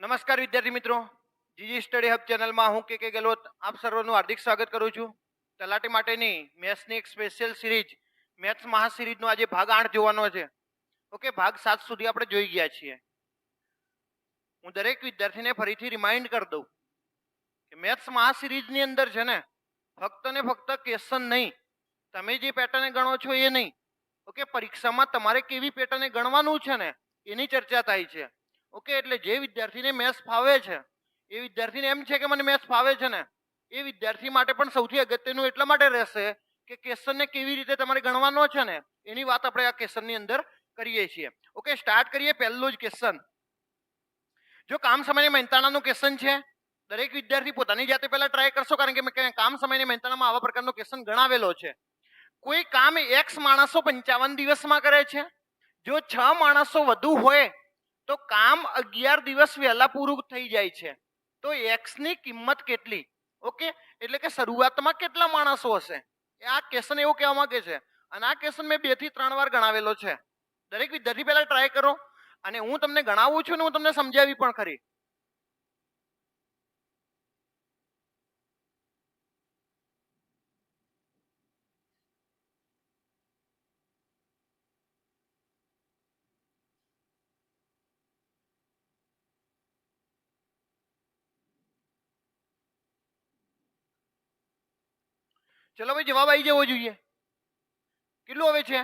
નમસ્કાર વિદ્યાર્થી મિત્રો, જીજી સ્ટડી હબ ચેનલમાં હું કે ગેહલોત આપ સર્વનું હાર્દિક સ્વાગત કરું છું. તલાટી માટેની મેથ્સની એક સ્પેશિયલ સિરીઝ મેથ્સ મહાસિરીઝનો આજે ભાગ 8 જોવાનો છે. ઓકે, ભાગ 7 સુધી આપણે જોઈ ગયા છીએ. હું દરેક વિદ્યાર્થીને ફરીથી રિમાઇન્ડ કરી દઉં કે મેથ્સ મહાસિરીઝની અંદર છે ને ફક્ત ને ફક્ત ક્વેશ્ચન નહીં, તમે જે પેટર્ન ગણો છો એ નહીં. ઓકે, પરીક્ષામાં તમારે કેવી પેટર્ન ગણવાનું છે ને એની ચર્ચા થાય છે. ઓકે, એટલે જે વિદ્યાર્થીને મેથ્સ ફાવે છે એ વિદ્યાર્થીને એમ છે કે મને મેથ્સ ફાવે છે ને એ વિદ્યાર્થી માટે પણ સૌથી અગત્યનું એટલા માટે રહેશે કે ક્વેશ્ચનને કેવી રીતે તમારે ગણવાનો છે ને એની વાત આપણે આ ક્વેશ્ચનની અંદર કરીએ છીએ. ઓકે, સ્ટાર્ટ કરીએ. પહેલો જ ક્વેશ્ચન, જો કામ સમયની મહેનતાણાનું ક્વેશ્ચન છે. દરેક વિદ્યાર્થી પોતાની જાતે પહેલા ટ્રાય કરશો, કારણ કે કામ સમયની મહેનતાણામાં આવા પ્રકારનો ક્વેશ્ચન ગણાવેલો છે. કોઈ કામ x માણસો 55 દિવસમાં કરે છે. જો 6 માણસો વધુ હોય તો કામ 11 દિવસ વહેલા પૂરું થઈ જાય છે. તો x ની કિંમત કેટલી? ઓકે, એટલે કે શરૂઆતમાં કેટલા માણસો હશે, આ ક્વેશ્ચન એવું કહેવા માંગે છે. અને આ ક્વેશ્ચન મેં 2 થી 3 વાર ગણાવેલો છે. દરેક વિદ્યાર્થી પહેલા ટ્રાય કરો અને હું તમને ગણાવું છું ને હું તમને સમજાવી પણ ખરી. ચલો ભાઈ, જવાબ આવી જવો જોઈએ. કેટલું આવે છે?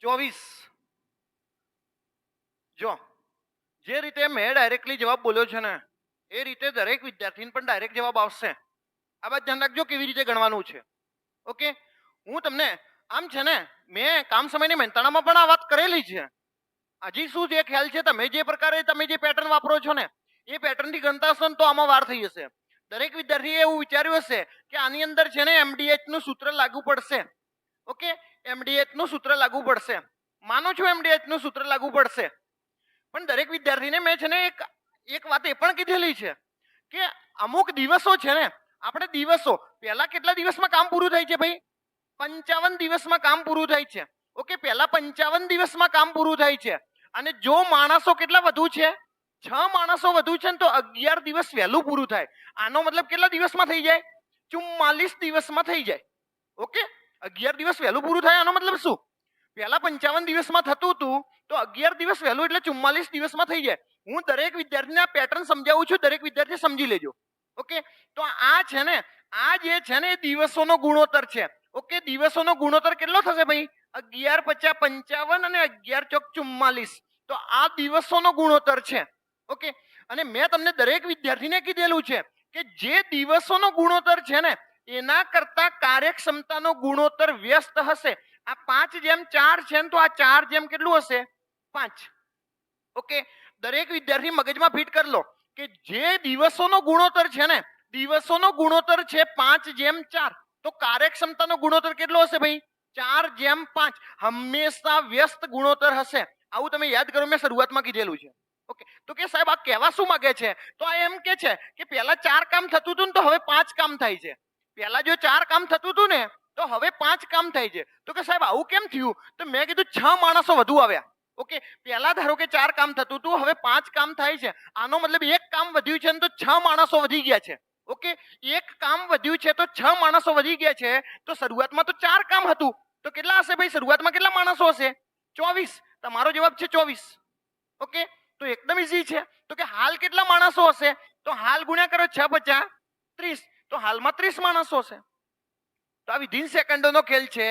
24. જો જે રીતે મેં ડાયરેક્ટલી જવાબ બોલ્યો છે ને એ રીતે દરેક વિદ્યાર્થીને પણ ડાયરેક્ટ જવાબ આવશે. આ વાત ધ્યાન રાખજો કેવી રીતે ગણવાનું છે. ઓકે, હું તમને આમ છે ને મેં કામ સમયની મહેનતાણામાં પણ આ વાત કરેલી છે. હજી શું છે ખ્યાલ છે? તમે જે પ્રકારે તમે જે પેટર્ન વાપરો છો ને એ પેટર્નથી ગણતા હશો ને તો આમાં વાર થઈ જશે. દરેક વિદ્યાર્થીએ એવું વિચાર્યું હશે કે આની અંદર છે ને MDH નું સૂત્ર લાગુ પડશે. ઓકે, MDH નું સૂત્ર લાગુ પડશે. માનો છો MDH નું સૂત્ર લાગુ પડશે, પણ દરેક વિદ્યાર્થીને મેં છે ને એક વાત એ પણ કીધેલી છે કે અમુક દિવસો છે ને આપણે દિવસો પહેલા કેટલા દિવસમાં કામ પૂરું થાય છે ભાઈ? 55 દિવસમાં કામ પૂરું થાય છે. ઓકે, પહેલા 55 દિવસમાં કામ પૂરું થાય છે. અને જો માણસો કેટલા વધુ છે, 6 માણસો વધુ છે ને તો 11 દિવસ વહેલું પૂરું થાય. આનો મતલબ કેટલા દિવસમાં થઈ જાય? 44 દિવસમાં થઈ જાય. ઓકે, 11 દિવસ વહેલું પૂરું થાય. આનો મતલબ શું? પહેલા 55 દિવસમાં થતું હતું તો 11 દિવસ વહેલું એટલે 44 દિવસમાં થઈ જાય. હું દરેક વિદ્યાર્થીને આ પેટર્ન સમજાવું છું, દરેક વિદ્યાર્થી સમજી લેજો. ઓકે, તો આ છે ને આ જે છે ને એ દિવસોનો ગુણોત્તર છે. ઓકે, દિવસોનો ગુણોત્તર કેટલો થશે ભાઈ? 11 × 5 = 55 અને 11 × 4 = 44. તો આ દિવસોનો ગુણોત્તર છે. ઓકે, અને મેં તમને દરેક વિદ્યાર્થીને કીધેલું છે કે જે દિવસોનો ગુણોત્તર છે ને એના કરતા કાર્યક્ષમતાનો ગુણોત્તર વ્યસ્ત હશે. આ 5/4 છે ને તો આ 4 કેટલું હશે? 5. ઓકે, દરેક વિદ્યાર્થી મગજમાં ફિટ કરી લો કે જે દિવસોનો ગુણોત્તર છે ને દિવસોનો ગુણોત્તર છે 5/4, તો કાર્યક્ષમતાનો ગુણોત્તર કેટલો હશે ભાઈ? 4/5. હંમેશા વ્યસ્ત ગુણોત્તર હશે. આવું તમે યાદ કરો, મેં શરૂઆતમાં કીધેલું છે. ઓકે, તો કે સાહેબ આ કહેવા શું માંગે છે? તો આ એમ કે છે કે પહેલા 4 કામ થતું હતું ને તો હવે 5 કામ થાય છે. પહેલા જો 4 કામ થતું હતું ને તો હવે 5 કામ થાય છે. તો કે સાહેબ આવું કેમ થયું? તો મેં કીધું 6 માણસો વધુ આવ્યા. ઓકે, પહેલા ધારો કે 4 કામ થતું હતું, હવે 5 કામ થાય છે. આનો મતલબ એક કામ વધ્યું છે ને તો 6 માણસો વધી ગયા છે. ઓકે, એક કામ વધ્યું છે તો 6 માણસો વધી ગયા છે. તો શરૂઆતમાં તો 4 કામ હતું તો કેટલા હશે ભાઈ? શરૂઆતમાં કેટલા માણસો હશે? 24. તમારો જવાબ છે 24. ઓકે, તો એકદમ ઈઝી છે. તો કે હાલ કેટલા માણસો હશે? તો હાલ ગુણ્યા કરો 6 × 5 = 30. તો હાલમાં 30 માણસો હશે. તો આ વિધિન સેકન્ડોનો ખેલ છે.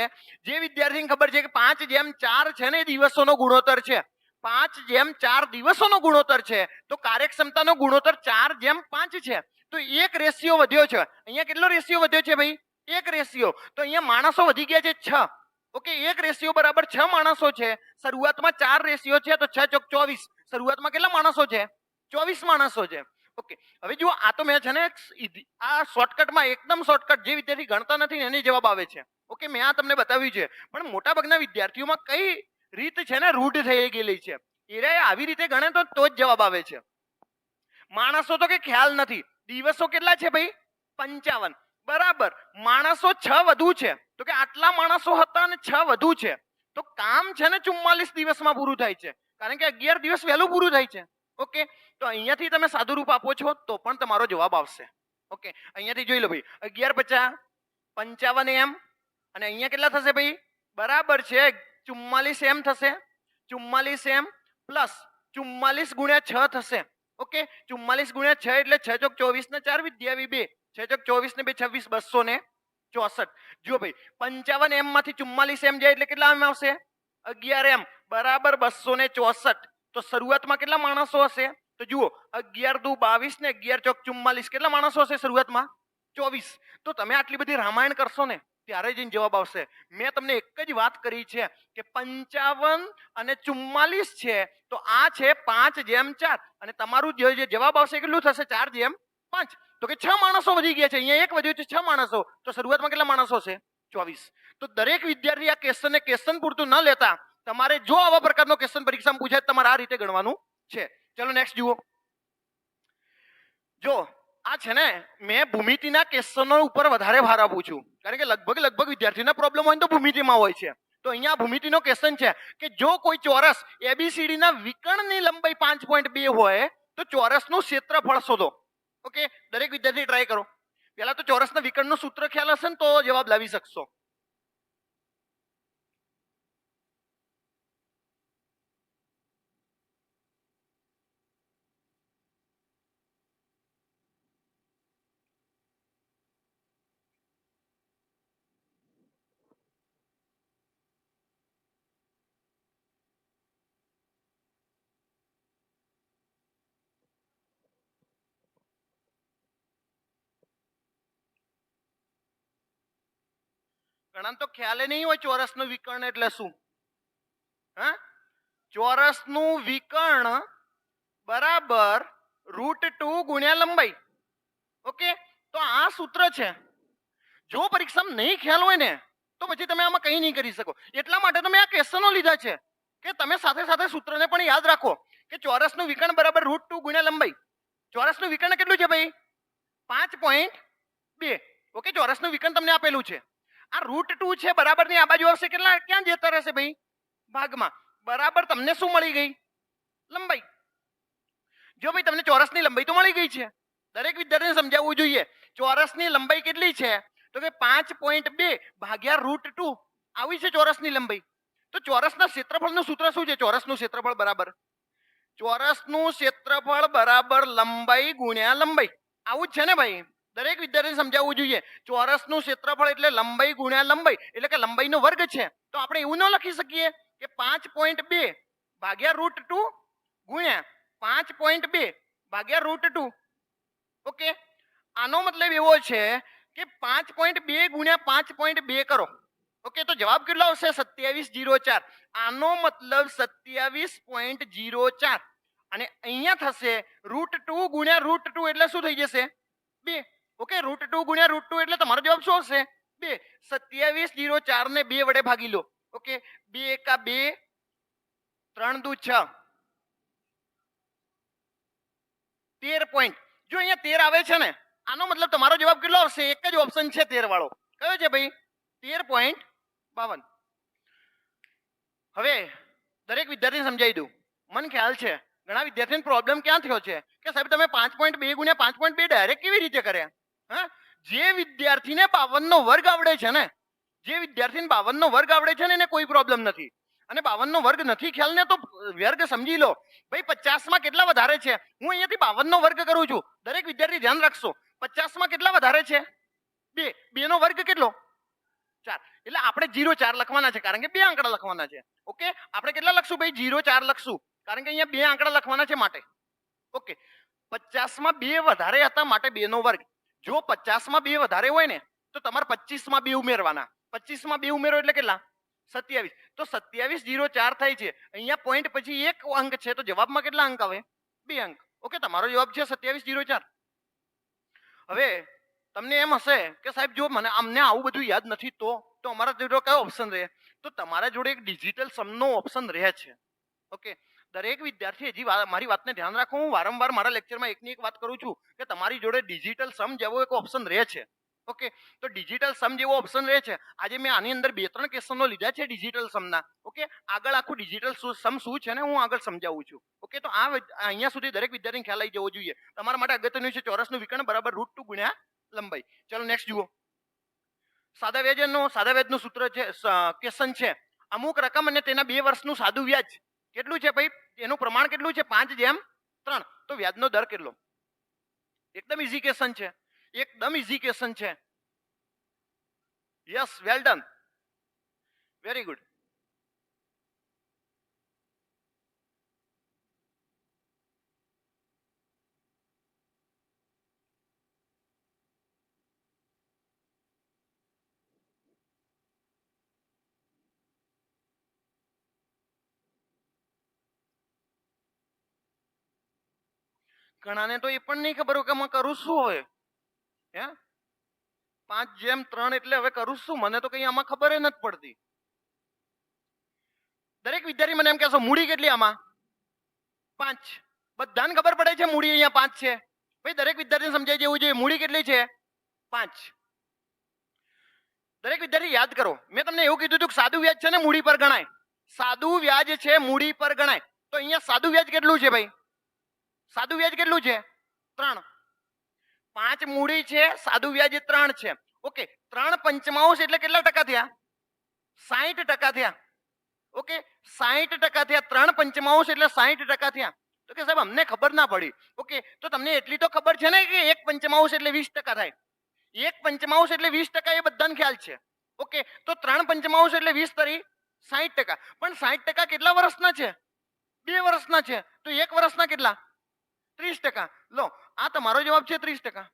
જે વિદ્યાર્થીને ખબર છે કે 5/4 છે ને એ દિવસોનો ગુણોત્તર છે, 5/4 દિવસોનો ગુણોત્તર છે, તો કાર્યક્ષમતાનો ગુણોત્તર 4/5 છે. તો એક રેશિયો વધ્યો છે. અહીંયા કેટલો રેશિયો વધ્યો છે ભાઈ? એક રેશિયો. તો અહીંયા માણસો વધી ગયા છે 6. ઓકે, એક રેશિયો બરાબર 6 માણસો છે. શરૂઆતમાં 4 રેશિયો છે તો 6 × 4 = 24. શરૂઆતમાં કેટલા માણસો છે? 24 માણસો છે. ઓકે, હવે જુઓ આ તો મેં છે ને આ શોર્ટકટમાં એકદમ શોર્ટકટ જે વિદ્યાર્થી ગણતા નથી ને એને જવાબ આવે છે. ઓકે, મેં આ તમને બતાવ્યું છે. પણ મોટા ભાગના વિદ્યાર્થીઓમાં કઈ રીત છે ને રૂઢ થઈ ગયેલી છે. એ આવી રીતે ગણે તો જ જવાબ આવે છે. માણસો તો કે ખ્યાલ નથી. દિવસો કેટલા છે ભાઈ? 55. બરાબર, માણસો 6 વધુ છે. તો કે આટલા માણસો હતા અને 6 વધુ છે તો કામ છે ને 44 દિવસમાં પૂરું થાય છે. કારણ કે 11 દિવસ વહેલું પૂરું થાય છે. ઓકે, તો અહીંયાથી તમે સાદું રૂપ આપો છો તો પણ તમારો જવાબ આવશે. ઓકે, અહીંયાથી જોઈ લો ભાઈ, 11 50 55 એમ, અને અહીંયા કેટલા થશે ભાઈ? બરાબર છે 44 એમ થશે. 44 એમ પ્લસ 44 ગુણ્યા 6 થશે. ઓકે, 44 ગુણ્યા 6 એટલે 6 ચોક 24 ને 4 વિદ્યાવી 2, 6 ચોક 24 ને 2 26, 264. જો ભાઈ 55 એમ માંથી 44 એમ જાય એટલે કેટલા એમ આવશે? 11 એમ બરાબર 264. તો શરૂઆતમાં કેટલા માણસો હશે? તો જુઓ 11 દુ 22 ને 11 ચોક 44, કેટલા માણસો હશે શરૂઆતમાં? 24. તો તમે આટલી બધી રામાયણ કરશો ને ત્યારે જઈને જવાબ આવશે. મેં તમને એક જ વાત કરી છે કે 55 અને 44 છે તો આ છે 5/4, અને તમારું જે જવાબ આવશે કેટલું થશે? 4/5. તો કે 6 માણસો વધી ગયા છે, અહીંયા એક વધ્યું છે 6 માણસો, તો શરૂઆતમાં કેટલા માણસો છે? 24. તો દરેક વિદ્યાર્થી આ ક્વેશ્ચનને ક્વેશ્ચન પૂરતું ન લેતા તમારે જો આવા પ્રકારનો ક્વેશ્ચન પરીક્ષામાં પૂછાય તમારે આ રીતે ગણવાનું છે. ચલો નેક્સ્ટ જુઓ. જો આ છે ને મેં ભૂમિતિના ક્વેશ્ચનો ઉપર વધારે ભાર આપું છું, કારણ કે લગભગ વિદ્યાર્થીના પ્રોબ્લેમ હોય તો ભૂમિતિમાં હોય છે. તો અહીંયા ભૂમિતિનો ક્વેશ્ચન છે કે જો કોઈ ચોરસ ABCD ના વિકર્ણની લંબાઈ 5.2 હોય તો ચોરસનું ક્ષેત્રફળ શોધો. ઓકે, દરેક વિદ્યાર્થી ટ્રાય કરો. પહેલા તો ચોરસના વિકર્ણનું સૂત્ર ખ્યાલ હશે ને તો જવાબ લાવી શકશો. ઘણા તો ખ્યાલ નહીં હોય ચોરસનું વિકર્ણ એટલે શું. હા, ચોરસનું વિકર્ણ બરાબર √2 ગુણ્યા લંબાઈ. ઓકે, તો આ સૂત્ર છે. જો પરીક્ષામાં નહીં ખ્યાલ હોય ને તો પછી તમે આમાં કંઈ નહીં કરી શકો. એટલા માટે તમે આ ક્વેશ્ચનો લીધા છે કે તમે સાથે સાથે સૂત્રને પણ યાદ રાખો કે ચોરસનું વિકર્ણ બરાબર √2 ગુણ્યા લંબાઈ. ચોરસનું વિકર્ણ કેટલું છે ભાઈ? 5.2. ઓકે, ચોરસનું વિકર્ણ તમને આપેલું છે. આ √2 છે બરાબર ની આ બાજુ આવશે કેટલા? ક્યાં જતા રહેશે ભાઈ? ભાગમાં. બરાબર તમને શું મળી ગઈ? લંબાઈ. જો ભાઈ તમને ચોરસની લંબાઈ તો મળી ગઈ છે, દરેક વિદ્યાર્થીને સમજાવવું જોઈએ ચોરસની લંબાઈ કેટલી છે તો કે 5.2 ભાગ્યા √2 આવી છે ચોરસની લંબાઈ. તો ચોરસના ક્ષેત્રફળનું સૂત્ર શું છે? ચોરસનું ક્ષેત્રફળ બરાબર લંબાઈ ગુણ્યા લંબાઈ. આવું જ છે ને ભાઈ, દરેક વિદ્યાર્થીને સમજાવવું જોઈએ. ચોરસનું ક્ષેત્રફળ એટલે લંબાઈ ગુણ્યા લંબાઈ, એટલે કે લંબાઈનો વર્ગ છે. તો આપણે એવું ન લખી શકીએ કે 5.2 ભાગ્યા √2 ગુણ્યા 5.2 ભાગ્યા √2. ઓકે, આનો મતલબ એવો છે કે 5.2 ગુણ્યા 5.2 કરો. ઓકે, તો જવાબ કેટલો આવશે? 2704. આનો મતલબ 27.04. અને અહીંયા થશે √2 ગુણ્યા √2 એટલે શું થઈ જશે? 2. ઓકે, √2 ગુણ્યા √2 એટલે તમારો જવાબ શું હશે? 2. 2704 ને 2 વડે ભાગી લો. ઓકે, 2 એકા 2, 3 દુ 6, 13 પોઈન્ટ. જો અહીંયા 13 આવે છે ને આનો મતલબ તમારો જવાબ કેટલો આવશે? એક જ ઓપ્શન છે 13 વાળો. કયો છે ભાઈ? 13.52. હવે દરેક વિદ્યાર્થીને સમજાવી દઉં. મને ખ્યાલ છે ઘણા વિદ્યાર્થીને પ્રોબ્લેમ ક્યાં થયો છે કે સાહેબ તમે 5.2 ગુણ્યા 5.2 ડાયરેક્ટ કેવી રીતે કર્યા? હા, જે વિદ્યાર્થીને 52 નો વર્ગ આવડે છે ને, જે વિદ્યાર્થીને 52 નો વર્ગ આવડે છે ને એને કોઈ પ્રોબ્લેમ નથી. અને 52 નો વર્ગ નથી ખ્યાલ ને તો વર્ગ સમજી લો. ભાઈ 50 માં કેટલા વધારે છે? હું અહીંયાથી 52 નો વર્ગ કરું છું. દરેક વિદ્યાર્થી ધ્યાન રાખશો. 50 માં કેટલા વધારે છે? 2. 2 નો વર્ગ કેટલો? 4. એટલે આપણે 0.4 લખવાના છે કારણ કે 2 આંકડા લખવાના છે. ઓકે, આપણે કેટલા લખશું ભાઈ? 0.4 લખશું કારણ કે અહીંયા 2 આંકડા લખવાના છે માટે. ઓકે, 50 માં 2 વધારે હતા માટે 2 નો વર્ગ. જો 50 માં 2 વધારે હોય ને તો તમારે 25 માં 2 ઉમેરવાના. 25 માં 2 ઉમેરો એટલે કેટલા? 27. તો 2704 થાય છે. અહીંયા પોઈન્ટ પછી એક અંક છે તો જવાબમાં કેટલા અંક આવે? 2 અંક. ઓકે, તમારો જવાબ છે 2704. હવે તમને એમ હશે કે સાહેબ જો મને અમને આવું બધું યાદ નથી તો અમારા જોડે કયો ઓપ્શન રહે? તો તમારા જોડે એક ડિજિટલ સમનો ઓપ્શન રહે છે. ઓકે, દરેક વિદ્યાર્થી હજી મારી વાતને ધ્યાન રાખો. હું વારંવાર મારા લેક્ચરમાં એકની એક વાત કરું છું કે તમારી જોડે ડિજિટલ સમ જેવો એક ઓપ્શન રહે છે. ઓકે, તો ડિજિટલ સમ જેવો ઓપ્શન રહે છે. આજે મેં આની અંદર 2-3 ક્વેશ્ચનો લીધા છે ડિજિટલ સમના. ઓકે, આગળ આખું ડિજિટલ સમ શું છે ને હું આગળ સમજાવું છું. ઓકે, તો આ અહીંયા સુધી દરેક વિદ્યાર્થીને ખ્યાલ આવી જવો જોઈએ. તમારા માટે અગત્યનું છે ચોરસનું વિકર્ણ બરાબર √2 ગુણ્યા લંબાઈ. ચલો નેક્સ્ટ જુઓ. સાદા વ્યાજનું સૂત્ર છે, ક્વેશ્ચન છે. અમુક રકમ અને તેના 2 વર્ષનું સાદું વ્યાજ કેટલું છે ભાઈ? એનું પ્રમાણ કેટલું છે? 5:3. તો વ્યાજનો દર કેટલો? એકદમ ઈઝી ક્વેશ્ચન છે. એકદમ ઈઝી ક્વેશ્ચન છે. Yes, well done, very good. ઘણાને તો એ પણ નહીં ખબર હોય કે આમાં કરું શું હોય. હે 5:3 એટલે હવે કરું શું? મને તો કઈ આમાં ખબર નથી પડતી. દરેક વિદ્યાર્થી મને એમ કહેશો મૂડી કેટલી આમાં? 5. બધાને ખબર પડે છે મૂડી અહીંયા 5 છે. ભાઈ દરેક વિદ્યાર્થીને સમજાઈ જવું જોઈએ મૂડી કેટલી છે? 5. દરેક વિદ્યાર્થી યાદ કરો, મેં તમને એવું કીધું હતું કે સાદું વ્યાજ છે ને મૂડી પર ગણાય. સાદું વ્યાજ છે મૂડી પર ગણાય. તો અહીંયા સાદું વ્યાજ કેટલું છે ભાઈ? સાદું વ્યાજ કેટલું છે? 3. 5 મૂડી છે, સાદું વ્યાજ 3 છે. ઓકે, 3 પંચમાંશ એટલે કેટલા ટકા થયા? 60% થયા. ઓકે, 60% થયા. 3 પંચમાંશ એટલે 60% થયા. તો કે સાહેબ અમને ખબર ના પડી. ઓકે, તો તમને એટલી તો ખબર છે ને કે 1 પંચમાંશ એટલે 20% થાય. 1 પંચમાંશ એટલે 20% એ બધાને ખ્યાલ છે. ઓકે, તો 3 પંચમાંશ એટલે 20 તરી 60%. પણ 60% કેટલા વર્ષના છે? 2 વર્ષના છે. તો 1 વર્ષના કેટલા? 30%. લો, આ તમારો જવાબ છે 30%.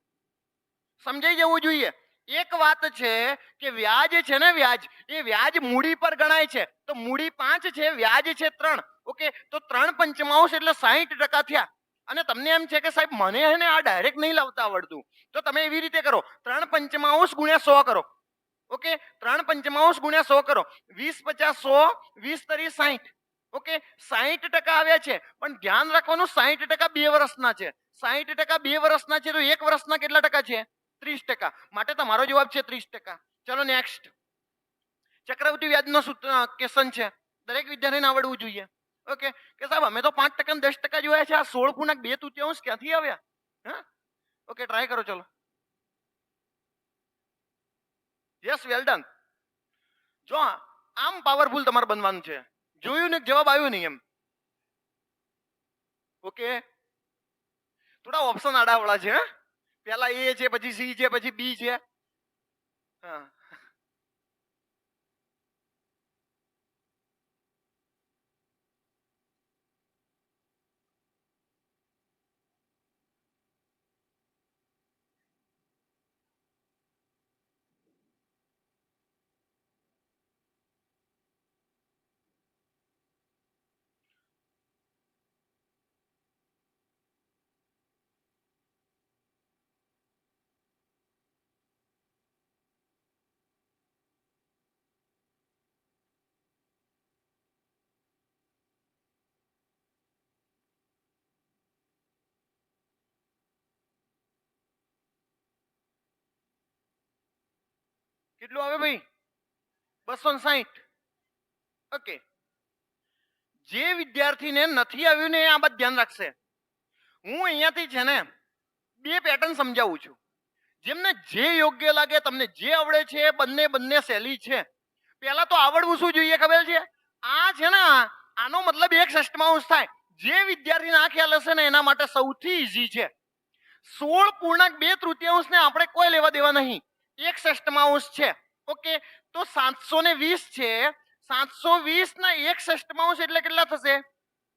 સમજાઈ જવું જોઈએ. એક વાત છે કે વ્યાજ છે ને વ્યાજ, એ વ્યાજ મૂડી પર ગણાય છે. તો મૂડી 5 છે, વ્યાજ છે 3. ઓકે, તો 3 પંચમાંશ એટલે 60% થયા. અને તમને એમ છે કે સાહેબ મને હે ને આ ડાયરેક્ટ નહીં લાવતા આવડતું, તો તમે એવી રીતે કરો, 3 પંચમાંશ ગુણ્યા 100 કરો. ઓકે, 3 પંચમાંશ ગુણ્યા 100 કરો. 20 50 100, 20 તરી 60. ઓકે, 60% આવ્યા છે. પણ ધ્યાન રાખવાનું 60% 2 વર્ષના છે. 60% 2 વર્ષના છે, તો 1 વર્ષના કેટલા ટકા છે? 30%. માટે તમારો જવાબ છે 30%. ચલો નેક્સ્ટ. ચક્રવૃદ્ધિ વ્યાજનો ક્વેશ્ચન છે, દરેક વિદ્યાર્થીને આવડવું જોઈએ. ઓકે, કે સાહેબ અમે તો 5% અને 10% જોયા છે, આ 16.2 ક્યાંથી આવ્યા? હા, ઓકે, ટ્રાય કરો. ચલો, યસ, વેલ ડન. જો આમ પાવરફુલ તમારે બનવાનું છે. જોયું ને જવાબ આવ્યો નહીં એમ. ઓકે, થોડા ઓપ્શન આડાવડા છે. પહેલા એ છે, પછી સી છે, પછી બી છે. હા, કેટલું આવે ભાઈ? 260. ઓકે, જે વિદ્યાર્થીને નથી આવ્યું ને આ બાદ ધ્યાન રાખશે. હું અહીંયાથી છે ને 2 પેટર્ન સમજાવું છું. જેમને જે યોગ્ય લાગે, તમને જે આવડે છે, બંને સહેલી છે. પહેલા તો આવડવું શું જોઈએ ખબર છે? આ છે ને આનો મતલબ 1/6 થાય. જે વિદ્યાર્થીને આ ખ્યાલ હશે ને એના માટે સૌથી ઈઝી છે. 16.2 ને આપણે કોઈ લેવા દેવા નહીં. 1/6 છે. ઓકે, તો 720 છે. 720 ના 1/6 એટલે કેટલા થશે?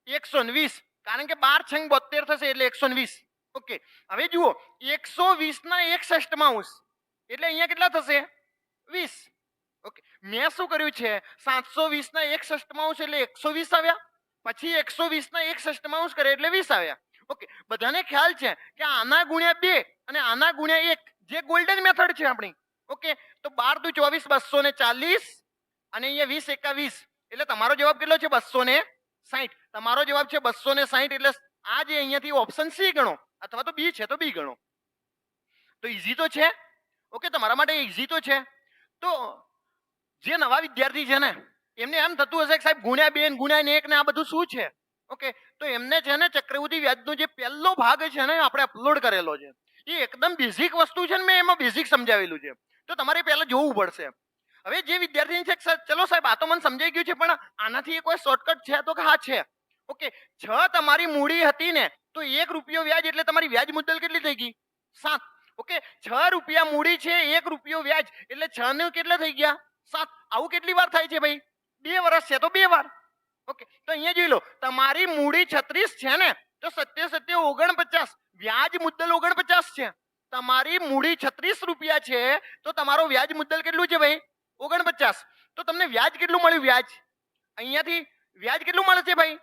120. કારણ કે 12 × 72 થશે એટલે 120. ઓકે, હવે જુઓ, 120 ના 1/6 એટલે અહીંયા કેટલા થશે? 20. ઓકે, મેં શું કર્યું છે, 720 ના 1/6 એટલે 120 આવ્યા. પછી 120 ના 1/6 કરે એટલે 20 આવ્યા. ઓકે, બધાને ખ્યાલ છે કે આના ગુણ્યા 2 અને આના ગુણ્યા 1 જે ગોલ્ડન મેથડ છે આપણી. ઓકે, તો 12 × 2 = 240 અને અહીંયા 20 × 21 એટલે તમારો જવાબ કેટલો છે? 260. તમારો જવાબ છે 260. એટલે આ જે અહીંયાથી ઓપ્શન સી ગણો અથવા તો બી છે તો બી ગણો. તો ઈઝી તો છે. ઓકે, તમારા માટે ઈઝી તો છે. તો જે નવા વિદ્યાર્થી છે ને એમને એમ થતું હશે કે સાહેબ ગુણ્યા 2 ને ગુણ્યા 1 ને આ બધું શું છે. ઓકે, તો એમને છે ને ચક્રવૃદ્ધિ વ્યાજનો જે પહેલો ભાગ છે ને આપણે અપલોડ કરેલો છે. એ એકદમ બેઝિક વસ્તુ છે ને મેં એમાં બેઝિક સમજાવેલું છે. તો તમારે પહેલા જોવું પડશે. હવે જે વિદ્યાર્થી છે ચલો સાહેબ આ તો મને સમજાઈ ગયું છે પણ આનાથી કોઈ શોર્ટકટ છે તો કે હા છે. ઓકે, 6 તમારી મૂડી હતી ને તો 1 રૂપિયો વ્યાજ એટલે તમારી વ્યાજ મુદ્દલ કેટલી થઈ ગઈ? 7. ઓકે, 6 રૂપિયા મૂડી છે, 1 રૂપિયો વ્યાજ એટલે 6 ને કેટલા થઈ ગયા? 7. આવું કેટલી વાર થાય છે ભાઈ? 2 વર્ષ છે તો 2 વાર. ઓકે, તો અહીંયા જોઈ લો તમારી મૂડી 36 છે ને તો 7 7 49, વ્યાજ મુદ્દલ 49 છે. તમારી મૂડી 36 રૂપિયા છે તો તમારો વ્યાજ મુદ્દલ કેટલું છે ભાઈ? 49. તો તમને વ્યાજ કેટલું મળ્યું? વ્યાજ અહીંયાથી વ્યાજ કેટલું મળે છે ભાઈ?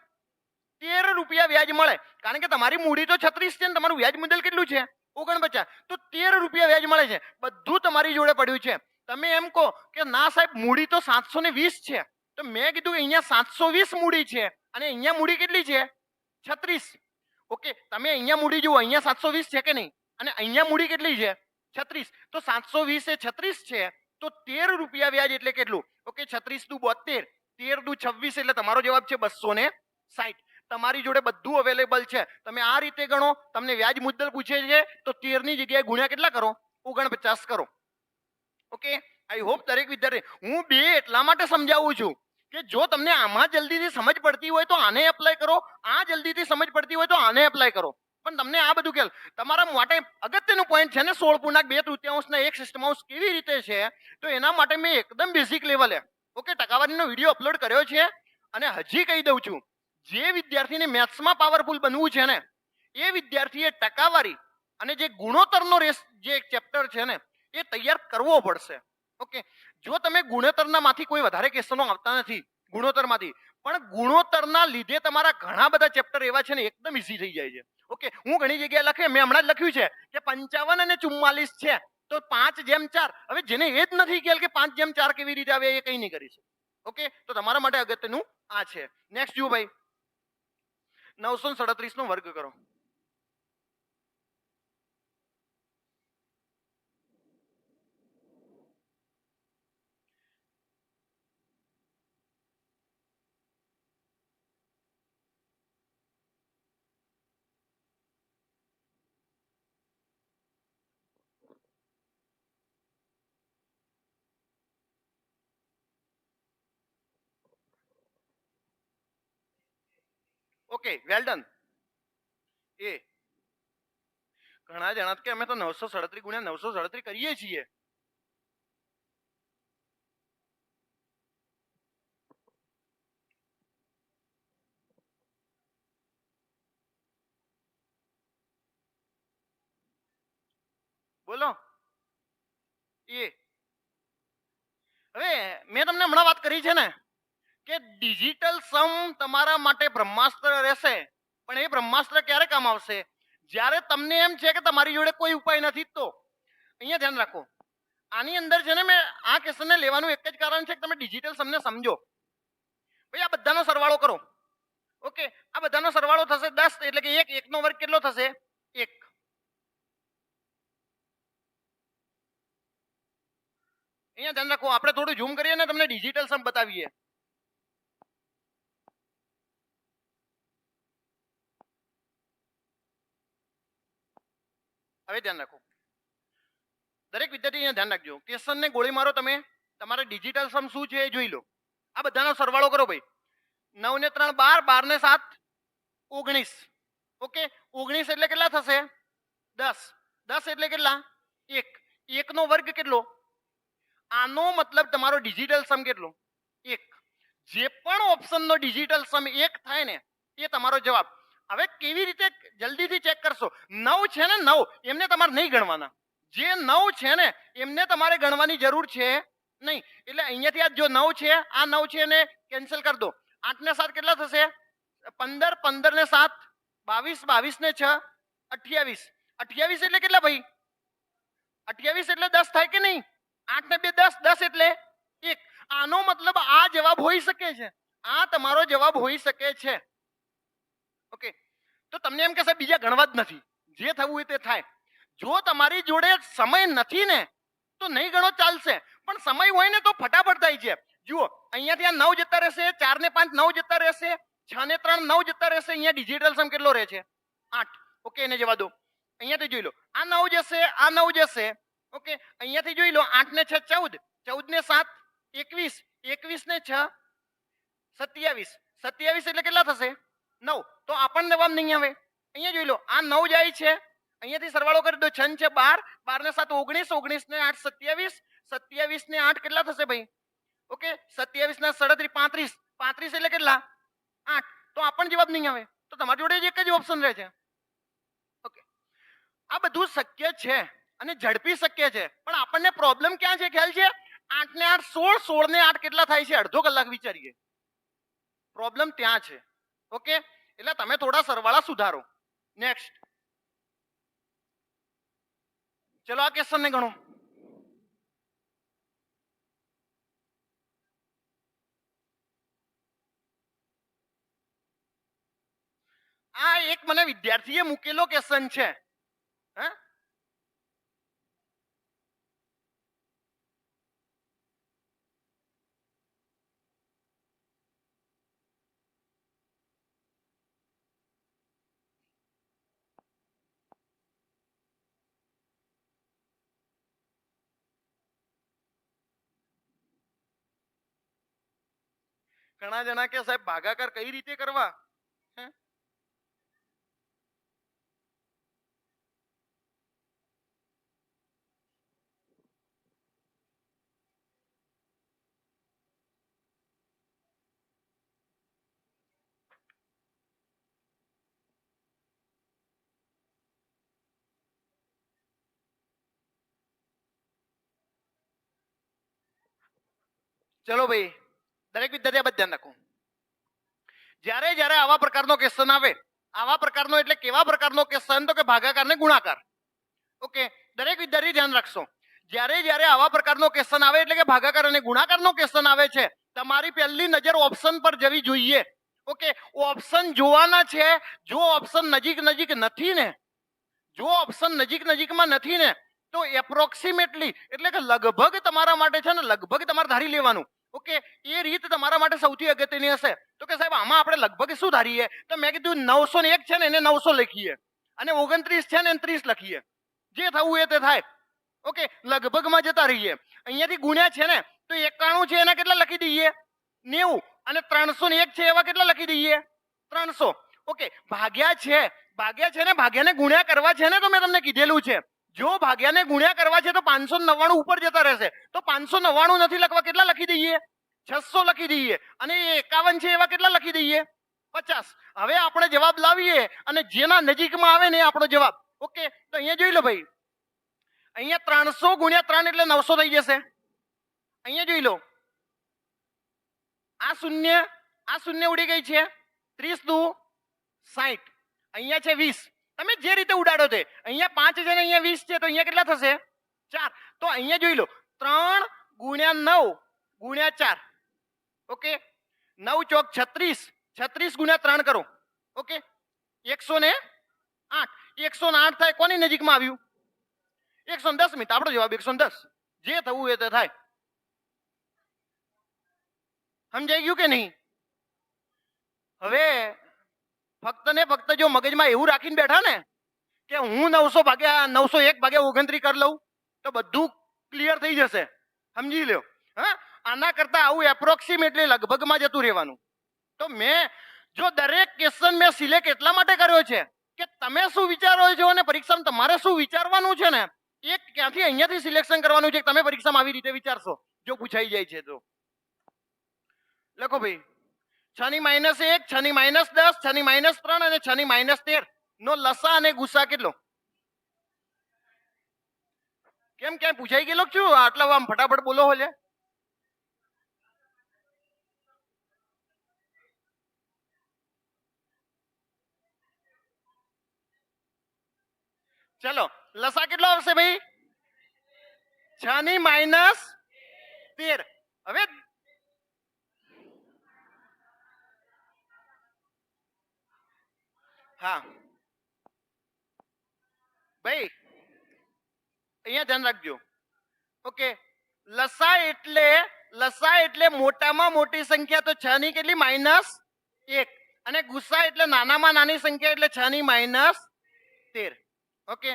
13 રૂપિયા વ્યાજ મળે. કારણ કે તમારી મૂડી તો 36 છે ને તમારું વ્યાજ મુદ્દલ કેટલું છે? 49. તો 13 રૂપિયા વ્યાજ મળે છે. બધું તમારી જોડે પડ્યું છે. તમે એમ કહો કે ના સાહેબ મૂડી તો 720 છે, તો મેં કીધું અહીંયા 720 મૂડી છે અને અહીંયા મૂડી કેટલી છે? 36. ઓકે, તમે અહીંયા મૂડી જુઓ, અહીંયા 720 છે કે નહીં અને અહીંયા મૂડી કેટલી છે? 36. તો 720 એ 36 છે તો 13 રૂપિયા વ્યાજ એટલે કેટલું? ઓકે, 36 દુ 72, 13 દુ 26 એટલે તમારો જવાબ છે 260. તમારી જોડે બધું અવેલેબલ છે. તમે આ રીતે ગણો. તમને વ્યાજ મુદ્દલ પૂછે છે તો 13 ની જગ્યાએ ગુણ્યા કેટલા કરો? 49 કરો. ઓકે, આઈ હોપ દરેક વિદ્યાર્થી, હું બે એટલા માટે સમજાવું છું કે જો તમને આમાં જલ્દીથી સમજ પડતી હોય તો આને એપ્લાય કરો, આ જલ્દીથી સમજ પડતી હોય તો આને એપ્લાય કરો. પણ તમને આ બધું ખ્યાલ તમારા માટે અગત્યનું પોઈન્ટ છે ને 16 પૂર્ણાંક 2 તૃતીયાંશના 1 સિસ્ટમાઉસ કેવી રીતે છે તો એના માટે મેં એકદમ બેઝિક લેવલે ઓકે ટકાવારીનો વિડીયો અપલોડ કર્યો છે. અને હજી કહી દઉં છું, જે વિદ્યાર્થીને મેથ્સમાં પાવરફુલ બનવું છે ને એ વિદ્યાર્થીએ ટકાવારી અને જે ગુણોત્તરનો રેસ જે ચેપ્ટર છે ને એ તૈયાર કરવો પડશે. ઓકે, જો તમે ગુણોત્તરના માંથી કોઈ વધારે ક્વેશ્ચનો આવતા નથી ગુણોત્તરમાંથી, પણ ગુણોત્તરના લીધે તમારા ઘણા બધા ચેપ્ટર એવા છે ને એકદમ ઈઝી થઈ જાય છે. ઓકે, હું ઘણી જગ્યાએ લખે મેં હમણાં જ લખ્યું છે કે 55 અને 44 છે તો 5/4. હવે જેને એ જ નથી ખ્યાલ કે 5/4 કેવી રીતે આવે એ કઈ નહીં કરી શકે. ઓકે, તો તમારા માટે અગત્યનું આ છે. નેક્સ્ટ જુઓ ભાઈ, 937 નો વર્ગ કરો. Okay, well done. એ ઘણા જણા કે અમે તો 937 ગુણ્યા 937 કરીએ છીએ. બોલો એ હવે મેં તમને હમણાં વાત કરી છે ને કે ડિજિટલ સમ તમારા માટે બ્રહ્માસ્ત્ર રહેશે, પણ એ બ્રહ્માસ્ત્ર ક્યારે કામ આવશે? જ્યારે તમને એમ છે કે તમારી જોડે કોઈ ઉપાય નથી. તો અહીંયા ધ્યાન રાખો, આની અંદર છે ને મેં આ ક્વેશ્ચનને લેવાનું એક જ કારણ છે કે તમે ડિજિટલ સમને સમજો. ભાઈ આ બધાનો સરવાળો કરો. ઓકે, આ બધાનો સરવાળો થશે 10 એટલે કે 1 નો વર્ગ કેટલો થશે? 1. અહીંયા ધ્યાન રાખો, આપણે થોડું ઝૂમ કરીએ ને તમને ડિજિટલ સમ બતાવીએ. હવે ધ્યાન રાખો દરેક વિદ્યાર્થી, અહીંયા ધ્યાન રાખજો. ક્વેશ્ચનને ગોળી મારો તમે, તમારે ડિજિટલ સમ શું છે એ જોઈ લો. આ બધાનો સરવાળો કરો ભાઈ. 9 ને 3 12, 12 ને 7 19. ઓકે, 19 એટલે કેટલા થશે? 10. 10 એટલે કેટલા? 1. 1 નો વર્ગ કેટલો? આનો મતલબ તમારો ડિજિટલ સમ કેટલો? 1. જે પણ ઓપ્શનનો ડિજિટલ સમ 1 થાય ને એ તમારો જવાબ. હવે કેવી રીતે જલ્દીથી ચેક કરશો? 9 છે ને 9 એમને તમારે નહીં ગણવાના. જે 9 છે ને એમને તમારે ગણવાની જરૂર છે નહીં. એટલે અહીંયાથી આ જો 9 છે, આ 9 છે એને કેન્સલ કરી દો. 8 ને 7 કેટલા થશે? 15. 15 ને 7 22. 22 ને 6 28. 28 એટલે કેટલા ભાઈ? 28 એટલે 10 થાય કે નહીં? 8 ને 2 10. 10 એટલે 1. આનો મતલબ આ જવાબ હોઈ શકે છે, આ તમારો જવાબ હોઈ શકે છે. ઓકે, તો તમને એમ કહેશે બીજા ગણવા જ નથી, જે થવું હોય તે થાય. જો તમારી જોડે સમય નથી ને તો નહીં ગણો ચાલશે, પણ સમય હોય ને તો ફટાફટ થાય છે. જુઓ અહીંયાથી આ 9 જતા રહેશે, 4 ને 5 9 જતા રહેશે, 6 ને 3 9 જતા રહેશે. અહીંયા ડિજિટલ સમ કેટલો રહે છે? 8. ઓકે, એને જવા દો. અહીંયાથી જોઈ લો, આ 9 જશે, આ 9 જશે. ઓકે, અહીંયાથી જોઈ લો, 8 ને 6 14, 14 ને 7 21, 21 ને 6 27, 27 એટલે કેટલા થશે? 9. તો આપણને જવાબ નહીં આવે. અહીંયા જોઈ લો, આ 9 જાય છે, અહીંયાથી સરવાળો કરી દો. 6 છે 12, 12 ને 7 19, 19 ને 8 27, 27 ને 8 કેટલા થશે ભાઈ? ઓકે, 27 ના 37 35, 35 એટલે કેટલા? 8. તો આપણને જવાબ નહીં આવે. તો તમારી જોડે એક જ ઓપ્શન રહે છે. ઓકે, આ બધું શક્ય છે અને ઝડપી શક્ય છે, પણ આપણને પ્રોબ્લેમ ક્યાં છે ખ્યાલ છે? 8 ને 8 16, 16 ને 8 કેટલા થાય છે? અડધો કલાક વિચારીએ. પ્રોબ્લેમ ત્યાં છે. ઓકે, એટલે તમે થોડા સરવાળા સુધારો. નેક્સ્ટ, ચલો આ ક્વેશ્ચન ને ગણો. આ એક મને વિદ્યાર્થીએ મૂકેલો ક્વેશ્ચન છે. હા, ઘણા જણા કે સાહેબ ભાગાકાર કઈ રીતે કરવા? ચલો ભાઈ, દરેક વિદ્યાર્થી આ બધું ધ્યાન રાખો. જ્યારે જ્યારે આવા પ્રકારનો ક્વેશ્ચન આવે, આવા પ્રકારનો એટલે કેવા પ્રકારનો ક્વેશ્ચન? તો કે ભાગાકાર ને ગુણાકાર. ઓકે, દરેક વિદ્યાર્થી ધ્યાન રાખશો. જ્યારે જ્યારે આવા પ્રકારનો ક્વેશ્ચન આવે એટલે કે ભાગાકાર અને ગુણાકારનો ક્વેશ્ચન આવે છે, તમારી પહેલી નજર ઓપ્શન પર જવી જોઈએ. ઓકે, ઓપ્શન જોવાના છે. જો ઓપ્શન નજીક નજીક નથી ને, જો ઓપ્શન નજીક નજીકમાં નથી ને, તો એપ્રોક્સિમેટલી એટલે કે લગભગ તમારા માટે છે ને, લગભગ તમારે ધારી લેવાનું. ઓકે, એ રીત તમારા માટે સૌથી અગત્યની હશે. તો કે સાહેબ આમાં આપણે લગભગ શું ધારીએ? તો મેં કીધું 901 છે ને એને 900 લખીએ, અને 29 છે ને એને 30 લખીએ. જે થવું એ તે થાય. ઓકે, લગભગમાં જતા રહીએ. અહીંયાથી ગુણ્યા છે ને, તો 91 છે એના કેટલા લખી દઈએ? 90. અને 301 છે એવા કેટલા લખી દઈએ? 300. ઓકે, ભાગ્યા છે, ભાગ્યા છે ને, ભાગ્યાને ગુણ્યા કરવા છે ને, તો મેં તમને કીધેલું છે જો ભાગ્યાને ગુણ્યા કરવા છે તો 599 ઉપર જતા રહેશે. તો 599 નથી લખવા, કેટલા લખી દઈએ? 600 લખી દઈએ. અને 51 છે એવા કેટલા લખી દઈએ? 50. હવે આપણે જવાબ લાવીએ અને જેના નજીકમાં આવે ને આપણો જવાબ. ઓકે, તો અહીંયા જોઈ લો ભાઈ, અહીંયા 300 ગુણ્યા 3 એટલે 900 થઈ જશે. અહીંયા જોઈ લો, આ શૂન્ય ઉડી ગઈ છે. 30 દુ 60, અહીંયા છે 20. તમે જે રીતે ઉડાડો તે, અહીંયા 5 છે ને અહીંયા 20 છે, તો અહીંયા કેટલા થશે? 4. તો અહીંયા જોઈ લો, 3 ગુણ્યા 9 ગુણ્યા 4. ઓકે, 9 ચોક 36, 36 ગુણ્યા 3 કરો. ઓકે, 108. 108 થાય. કોની નજીકમાં આવ્યું? 110 મિનિટ. આપણો જવાબ 110. જે થવું એ તે થાય. સમજાઈ ગયું કે નહીં? હવે ફક્ત ને ફક્ત જો મગજમાં એવું રાખીને બેઠા ને કે હું 900 ભાગ્યા 901 ભાગ્યા 29 કરી લઉં તો બધું ક્લિયર થઈ જશે. સમજી લો. હા, આના કરતા આવું એપ્રોક્સિમેટલી લગભગમાં જતું રહેવાનું. તો મેં જો દરેક ક્વેશ્ચન મેં સિલેક્ટ એટલા માટે કર્યો છે કે તમે શું વિચારો છો અને પરીક્ષામાં તમારે શું વિચારવાનું છે ને, એક ક્યાંથી અહીંયાથી સિલેક્શન કરવાનું છે કે તમે પરીક્ષામાં આવી રીતે વિચારશો જો પૂછાઈ જાય છે તો. લખો ભાઈ, 6 ની -1, 6 ની -10, 6 ની -3 અને 6 ની -13 નો લસા અને ગુસા કેટલો? કેમ ક્યાંય પૂછાઈ ગયેલો છું? આટલા આમ ફટાફટ બોલો હોલે. ચલો, લસા કેટલો આવશે ભાઈ? 6 ની -13. હવે હા ભાઈ, અહીંયા ધ્યાન રાખજો. ઓકે, લસા એટલે મોટામાં મોટી સંખ્યા તો 6 ની કેટલી -1, અને ગુસા એટલે નાનામાં નાની સંખ્યા એટલે 6 ની -13. ઓકે,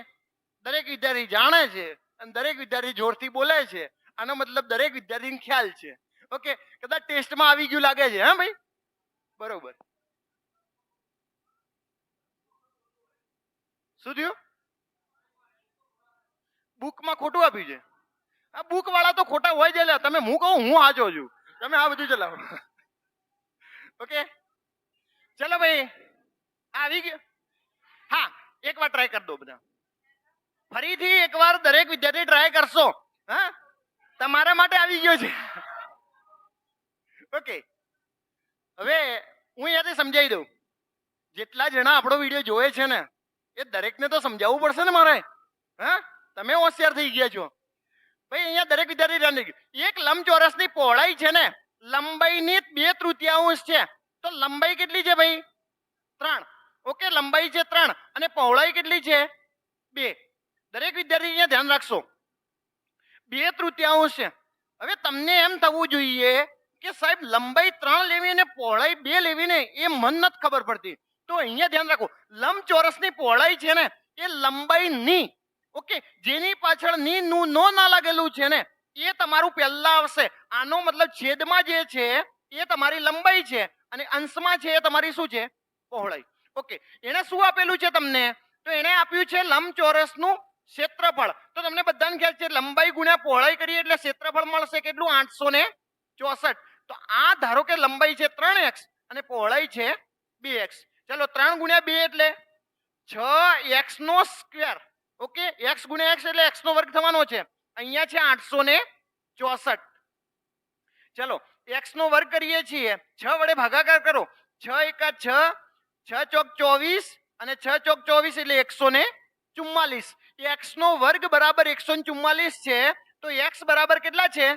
દરેક વિદ્યાર્થી જાણે છે અને દરેક વિદ્યાર્થી જોરથી બોલે છે. આનો મતલબ દરેક વિદ્યાર્થીને ખ્યાલ છે. ઓકે, કદાચ ટેસ્ટમાં આવી ગયું લાગે છે. હા ભાઈ, બરોબર. શું થયું? બુકમાં ખોટું આપ્યું છે. આ બુક વાળા તો ખોટા હોય જ. એટલે તમે હું કહું હું સાચો છું, તમે આ બધું ચલાવો. ઓકે, ચલો ભાઈ, આવી ગયો. હા, એક વાર ટ્રાય કરી દો બધા. ફરીથી એકવાર દરેક વિદ્યાર્થી ટ્રાય કરશો. હા, તમારા માટે આવી ગયો છે. ઓકે, હવે હું અહીંયાથી સમજાવી દઉં. જેટલા જણા આપણો વિડીયો જોવે છે ને, એ દરેકને તો સમજાવવું પડશે ને મારે. હા, તમે હોશિયાર થઈ ગયા છો ભાઈ. અહીંયા દરેક વિદ્યાર્થી ધ્યાન રાખજો. એક લંબચોરસની પહોળાઈ છે ને, લંબાઈની 2/3 છે. તો લંબાઈ કેટલી છે ભાઈ? 3. ઓકે, લંબાઈ છે 3 અને પહોળાઈ કેટલી છે? 2. દરેક વિદ્યાર્થી અહીંયા ધ્યાન રાખશો, 2/3 છે. હવે તમને એમ થવું જોઈએ કે સાહેબ લંબાઈ 3 લેવી અને પહોળાઈ 2 લેવી ને, એ મન નથી ખબર પડતી. તો અહીંયા ધ્યાન રાખો, લંબચોરસની પહોળાઈ છે ને એ લંબાઈની, ઓકે, જેની પાછળ ની નું નો ના લાગેલું છે ને, એ તમારું પહેલા આવશે. આનો મતલબ છેદમાં જે છે એ તમારી લંબાઈ છે અને અંશમાં છે એ તમારી શું છે? પહોળાઈ. ઓકે, એને શું આપેલું છે તમને? તો એને આપ્યું છે લંબચોરસનું ક્ષેત્રફળ. તો તમને બધાને ખ્યાલ છે લંબાઈ ગુણ્યા પહોળાઈ કરીએ એટલે ક્ષેત્રફળ મળશે કેટલું? 864. તો આ ધારો કે લંબાઈ છે 3x અને પહોળાઈ છે 2x. ચલો 3 ગુણ્યા 2 એટલે 6x નો સ્ક્વેર. ઓકે, x ગુણ્યા x એટલે x નો વર્ગ થવાનો છે. અહીંયા છે 864. ચલો x નો વર્ગ કરીએ છીએ, 6 વડે ભાગાકાર કરો. 6 એકા 6, 6 ચોક 24 અને 6 ચોક 24 એટલે 144. x નો વર્ગ બરાબર 144 છે. તો x બરાબર કેટલા છે?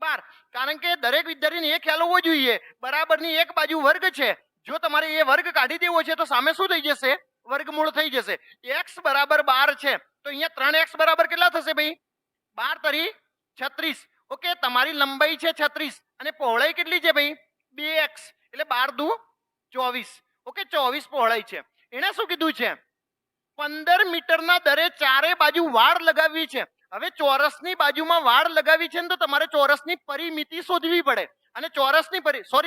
12. કારણ કે દરેક વિદ્યાર્થીને એ ખ્યાલ હોવો જોઈએ, બરાબરની એક બાજુ વર્ગ છે. જો તમારે એ વર્ગ કાઢી દેવો છે તો સામે શું થઈ જશે? વર્ગમૂળ થઈ જશે. x બરાબર 12 છે. તો અહીંયા 3x બરાબર કેટલા થશે ભાઈ? 12 તરી 36. ઓકે, તમારી લંબાઈ છે 36 અને પહોળાઈ કેટલી છે ભાઈ? 2x એટલે 12 દુ 24. ઓકે, 24 પહોળાઈ છે. એને શું કીધું છે? 15 મીટરના દરે ચારે બાજુ વાડ લગાવવી છે. હવે ચોરસની બાજુમાં વાડ લગાવી છે ને, તો તમારે ચોરસની પરિમિતિ શોધવી પડે. અને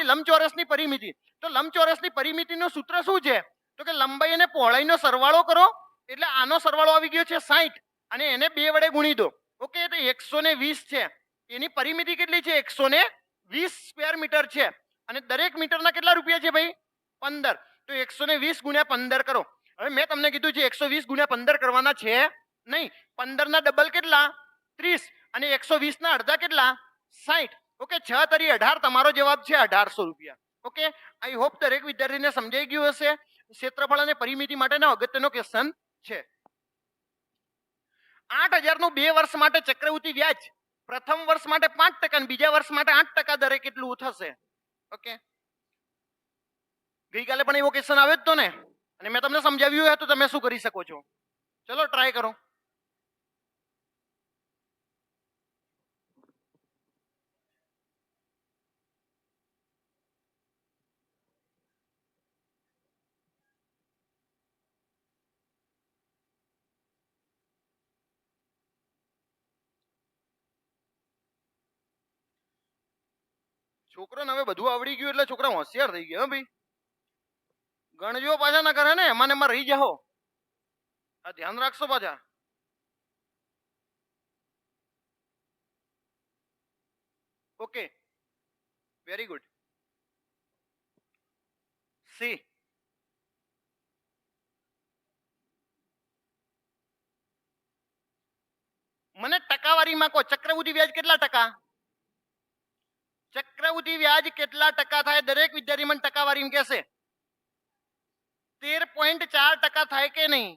લંબચોરસની પરિમિતિ. તો લંબચોરસની પરિમિતિનું સૂત્ર શું છે? તો કે લંબાઈ અને પહોળાઈનો સરવાળો કરો એટલે આનો સરવાળો આવી ગયો છે 60 અને એને 2 વડે ગુણી દો. ઓકે, તો 120 છે. એની પરિમિતિ કેટલી છે? 120 સ્ક્વેર મીટર છે. અને દરેક મીટરના કેટલા રૂપિયા છે ભાઈ? 15. તો 120 ગુણ્યા 15 કરો. હવે મેં તમને કીધું છે 120 ગુણ્યા 15 કરવાના છે નહીં. 15 ના ડબલ કેટલા? 30 અને 120 ના અડધા કેટલા? 60. ઓકે, 6 તરી 18 તમારો જવાબ છે 1800 રૂપિયા. ઓકે, આઈ હોપ દરેક વિદ્યાર્થીને સમજાઈ ગયું હશે. ક્ષેત્રફળ અને પરિમિતિ માટેનો અગત્યનો ક્વેશ્ચન છે. 8000 નું 2 વર્ષ માટે ચક્રવૃદ્ધિ વ્યાજ પ્રથમ વર્ષ માટે 5% અને બીજા વર્ષ માટે 8% દરે કેટલું થશે? ઓકે, ગઈકાલે પણ એવો ક્વેશ્ચન આવ્યો જ તો ને, અને મેં તમને સમજાવ્યું હોય તો તમે શું કરી શકો છો? ચલો ટ્રાય કરો. છોકરાને હવે બધું આવડી ગયું એટલે છોકરા હોશિયાર થઈ ગયા. ભાઈ ગણજો પાછા ના કરે ને, એમાં એમાં રહી જાઓ. આ ધ્યાન રાખશો પાછા. Okay, very good. સી, મને ટકાવારીમાં કહો, ચક્રવૃદ્ધિ વ્યાજ કેટલા ટકા? ચક્રવૃદ્ધિ વ્યાજ કેટલા ટકા થાય? દરેક વિદ્યાર્થી મને ટકાવારીમાં કહેશે. 13.4% થાય કે નહીં?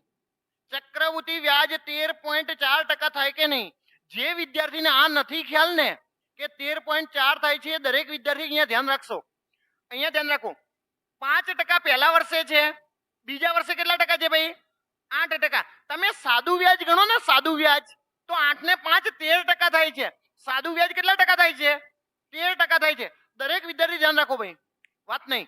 ચક્રવૃદ્ધિ વ્યાજ 13.4% થાય કે નહીં? જે વિદ્યાર્થીને આ નથી ખ્યાલ ને કે 13.4 થાય છે, દરેક વિદ્યાર્થી અહીંયા ધ્યાન રાખશો. અહીંયા ધ્યાન રાખો, 5% પહેલા વર્ષે છે, બીજા વર્ષે કેટલા ટકા છે ભાઈ? 8%. તમે સાદું વ્યાજ ગણો ને, સાદું વ્યાજ તો 8 ને 5 13% થાય છે. સાદું વ્યાજ કેટલા ટકા થાય છે? 13% થાય છે. દરેક વિદ્યાર્થી ધ્યાન રાખો ભાઈ, વાત નહીં.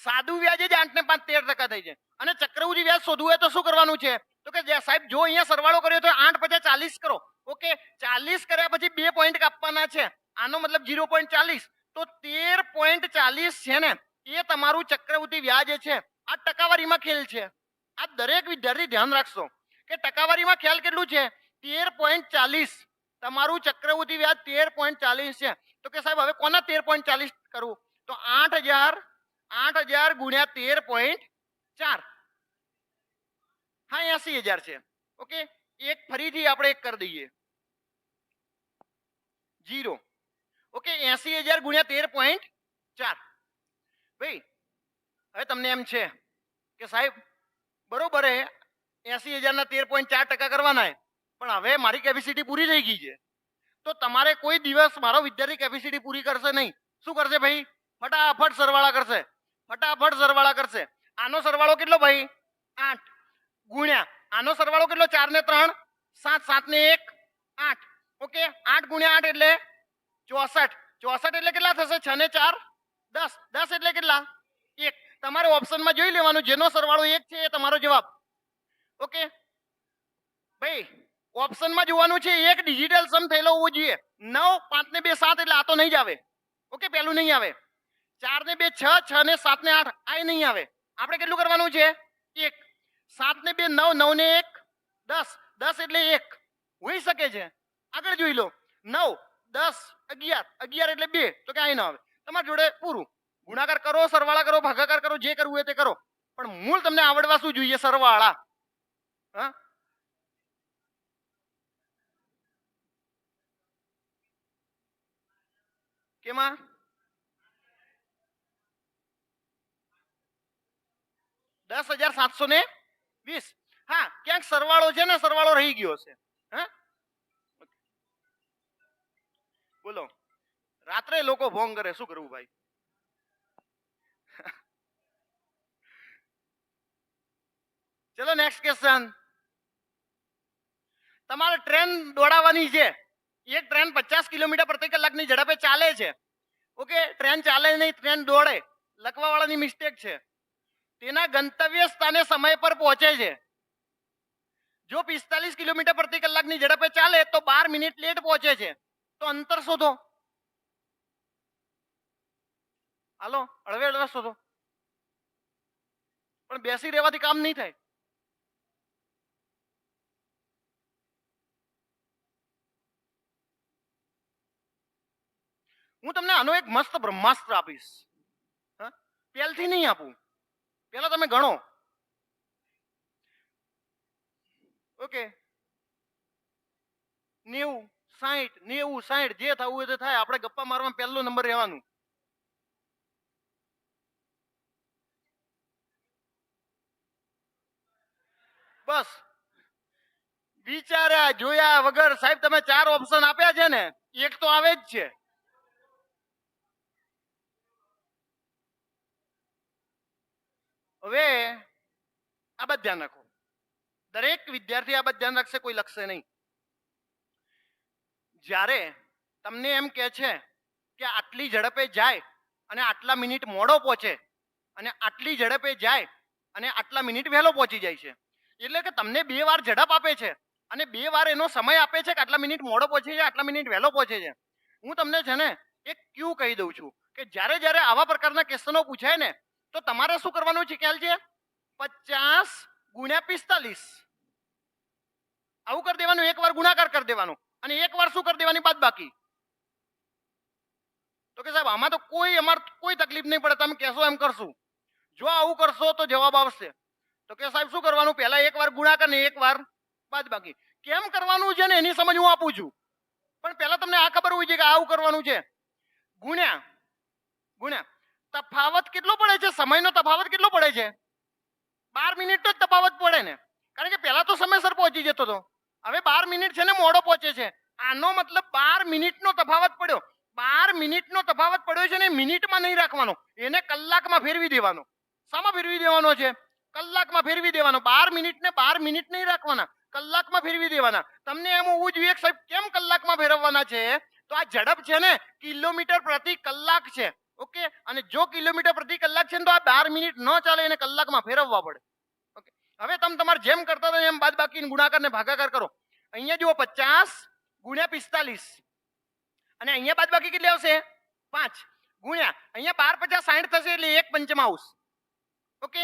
સાદું વ્યાજ જ 8 ને 5 13% થાય છે. અને ચક્રવૃદ્ધિ વ્યાજ શોધવું હોય તો શું કરવાનું છે? તો કે સાહેબ જો અહીંયા સરવાળો કર્યો તો 8 × 40 કરો. ઓકે, 40 કર્યા પછી 2 પોઈન્ટ કાપવાના છે. આનો મતલબ 0.40. તો 13.40 છે ને એ તમારું ચક્રવૃદ્ધિ વ્યાજ છે. આ ટકાવારીમાં ખેલ છે. આ દરેક વિદ્યાર્થી ધ્યાન રાખશો કે ટકાવારીમાં ખ્યાલ કેટલું છે? 13.40. તમારું ચક્રવૃદ્ધિ વ્યાજ 13.40 છે. તો કે સાહેબ હવે કોના 13.40 કરવું? તો 8000 ગુણ્યા 13.4. હા, 80,000 છે. ઓકે, એક ફરીથી આપણે એક કરી દઈએ 0. ઓકે, 80,000 ગુણ્યા 13.4. ભાઈ હવે તમને એમ છે કે સાહેબ બરોબર હે 80,000 ના 13.4% કરવાના, પણ હવે મારી કેપેસિટી પૂરી થઈ ગઈ છે. તો તમારે કોઈ દિવસ મારો વિદ્યાર્થી કેપેસિટી પૂરી કરશે નહીં. શું કરશે ભાઈ? ફટાફટ સરવાળા કરશે. આનો સરવાળો કેટલો ભાઈ? 8 ગુણ્યા આનો સરવાળો કેટલો? 4 ને 3 7, 7 ને 1 8. ઓકે, 8 ગુણ્યા 8 એટલે 64. 64 એટલે કેટલા થશે? 6 ને 4 10. 10 એટલે કેટલા? 1. તમારે ઓપ્શનમાં જોઈ લેવાનું, જેનો સરવાળો 1 છે એ તમારો જવાબ. ઓકે ભાઈ, ઓપ્શનમાં જોવાનું છે એક ડિજિટલ સમ થયેલો હોવો જોઈએ. 9 5 ને 2 7 એટલે આ તો નહીં જ આવે. ઓકે, પેલું નહીં આવે. 4 ને 2 6, 6 ને 7 ને 8 આ નહીં આવે. આપણે કેટલું કરવાનું છે? 1. 7 ને 2 9, 9 ને 1 10. 10 એટલે 1 હોઈ શકે છે. આગળ જોઈ લો 9 10 11, 11 એટલે 2 તો ક્યાંય ના આવે. તમારી જોડે પૂરું. ગુણાકાર કરો, સરવાળા કરો, ભાગાકાર કરો, જે કરવું હોય તે કરો, પણ મૂળ તમને આવડવા શું જોઈએ? સરવાળા. હા, કેમાં? $10,720. હા, ક્યાંક સરવાળો છે ને, સરવાળો રહી ગયો છે. હા, બોલો. રાત્રે લોકો ભોંગ કરે, શું કરવું ભાઈ? ચલો નેક્સ્ટ ક્વેશ્ચન. તમારે ટ્રેન દોડાવવાની છે. એક ટ્રેન 50 કિલોમીટર પ્રતિ કલાકની ઝડપે ચાલે છે. ઓકે, ટ્રેન ચાલે નહીં, ટ્રેન દોડે. લખવાવાળાની મિસ્ટેક છે. તેના ગંતવ્ય સ્થાને સમય પર પહોંચે છે. જો 45 કિલોમીટર પ્રતિ કલાકની ઝડપે ચાલે તો 12 મિનિટ લેટ પહોંચે છે. તો અંતર શોધો. હાલો, હળવે શોધો. પણ બેસી રહેવાથી કામ નહીં થાય. હું તમને આનો એક મસ્ત બ્રહ્માસ્ત્ર આપીશ. પહેલથી નહીં આપું, પહેલા તમે ગણો. ઓકે, 90 60 જે થવું હોય તે થાય. આપણે ગપ્પા મારવા પહેલો નંબર રહેવાનું. બસ વિચાર્યા જોયા વગર સાહેબ તમે 4 ઓપ્શન આપ્યા છે ને, એક તો આવે જ છે. હવે આ બાદ ધ્યાન રાખો. દરેક વિદ્યાર્થી આ બાદ ધ્યાન રાખશે, કોઈ લખશે નહીં. જ્યારે તમને એમ કહે છે કે આટલી ઝડપે જાય અને આટલા મિનિટ મોડો પહોંચે, અને આટલી ઝડપે જાય અને આટલા મિનિટ વહેલો પહોંચી જાય છે, એટલે કે તમને 2 વાર ઝડપ આપે છે અને 2 વાર એનો સમય આપે છે કે આટલા મિનિટ મોડો પહોંચે છે, આટલા મિનિટ વહેલો પહોંચે છે. હું તમને છે ને એક ક્યુ કહી દઉં છું કે જ્યારે જ્યારે આવા પ્રકારના ક્વેશ્ચનો પૂછાય ને, તો તમારે શું કરવાનું છે ખ્યાલ છે? 50 ગુણ્યા 45 આવું કરી દેવાનું. એક વાર ગુણાકાર કરી દેવાનો અને એક વાર શું કરી દેવાની? બાદબાકી. તો કે સાહેબ આમાં તો કોઈ તકલીફ નહીં પડે, તમે કહેશો એમ કરશું. જો આવું કરશો તો જવાબ આવશે. તો કે સાહેબ શું કરવાનું? પહેલા એક વાર ગુણાકાર ને એક વાર બાદબાકી. કેમ કરવાનું છે ને એની સમજ હું આપું છું, પણ પહેલા તમને આ ખબર હોવી જોઈએ કે આવું કરવાનું છે. ગુણ્યા ગુણ્યા તફાવત કેટલો પડે છે? સમયનો તફાવત કેટલો પડે છે? 12 મિનિટ જ તફાવત પડે ને, કારણ કે પહેલા તો સમયસર પહોંચી જતો હતો. હવે 12 મિનિટ છે ને મોડો પહોંચે છે. આનો મતલબ 12 મિનિટનો તફાવત પડ્યો. 12 મિનિટનો તફાવત પડ્યો છે ને મિનિટમાં નહીં રાખવાનો, એને કલાકમાં ફેરવી દેવાનો. શામાં ફેરવી દેવાનો છે? કલાકમાં ફેરવી દેવાનો. 12 મિનિટ ને 12 મિનિટ નહીં રાખવાના, કલાકમાં ફેરવી દેવાના. તમને એમ હોવું જોઈએ કે સાહેબ કેમ કલાકમાં ફેરવવાના છે? તો આ ઝડપ છે ને કિલોમીટર પ્રતિ કલાક છે. ઓકે, અને જો કિલોમીટર પ્રતિ કલાક છે ને તો આ 12 મિનિટ ન ચાલે, એને કલાકમાં ફેરવવા પડે. ઓકે, હવે તમે તમારે જેમ કરતા હતા એમ બાદ બાકી ગુણાકાર ને ભાગાકાર કરો. અહીંયા જુઓ 50 ગુણ્યા 45 અને અહીંયા બાદ બાકી કેટલી આવશે? 5 ગુણ્યા અહીંયા 12 50 60 થશે એટલે 1 પંચમાંશ. ઓકે,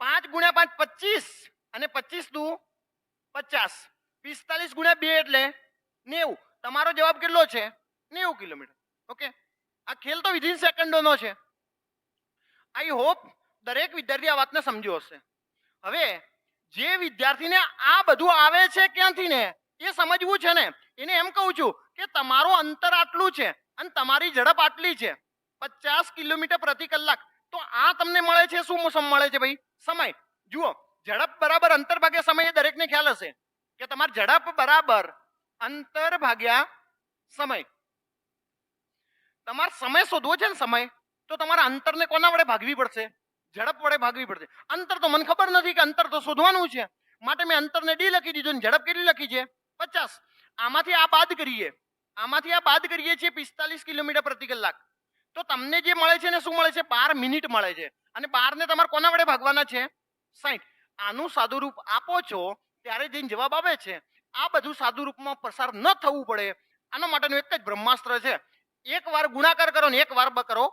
5 ગુણ્યા 5 25 અને 25 દુ 50, 45 ગુણ્યા 2 એટલે 90. તમારો જવાબ કેટલો છે? 90 કિલોમીટર. ઓકે, આ ખેલ તો વિધિન સેકન્ડોનો છે. આઈ હોપ દરેક વિદ્યાર્થી આ વાતને સમજ્યો હશે. હવે જે વિદ્યાર્થીને આ બધું આવે છે ક્યાંથી ને એ સમજવું છે ને, એને એમ કહું છું કે તમારું અંતર આટલું છે અને તમારી ઝડપ આટલી છે 50 કિલોમીટર પ્રતિ કલાક. તો આ તમને મળે છે શું મળે છે ભાઈ? સમય. જુઓ, ઝડપ બરાબર અંતર ભાગ્યા સમય, એ દરેકને ખ્યાલ હશે કે તમારી ઝડપ બરાબર અંતર ભાગ્યા સમય. તમારે સમય શોધવો છે ને સમય, તો તમારા અંતરને કોના વડે ભાગવી પડશે? ઝડપ વડે ભાગવી પડશે. અંતર તો મને ખબર નથી કે અંતર તો શોધવાનું છે, માટે મેં અંતરને ડી લખી દીધું. ઝડપ કેટલી લખી છે? 50. આમાંથી આ બાદ કરીએ છીએ 45 કિલોમીટર પ્રતિ કલાક. તો તમને જે મળે છે ને શું મળે છે? 12 મિનિટ મળે છે. અને 12 ને તમારે કોના વડે ભાગવાના છે? 60. આનું સાદું રૂપ આપો છો ત્યારે જે જવાબ આવે છે, આ બધું સાદું રૂપમાં પસાર ન થવું પડે આના માટેનું એક જ બ્રહ્માસ્ત્ર છે. એક વાર ગુણાકાર કરો ને એક વાર કરો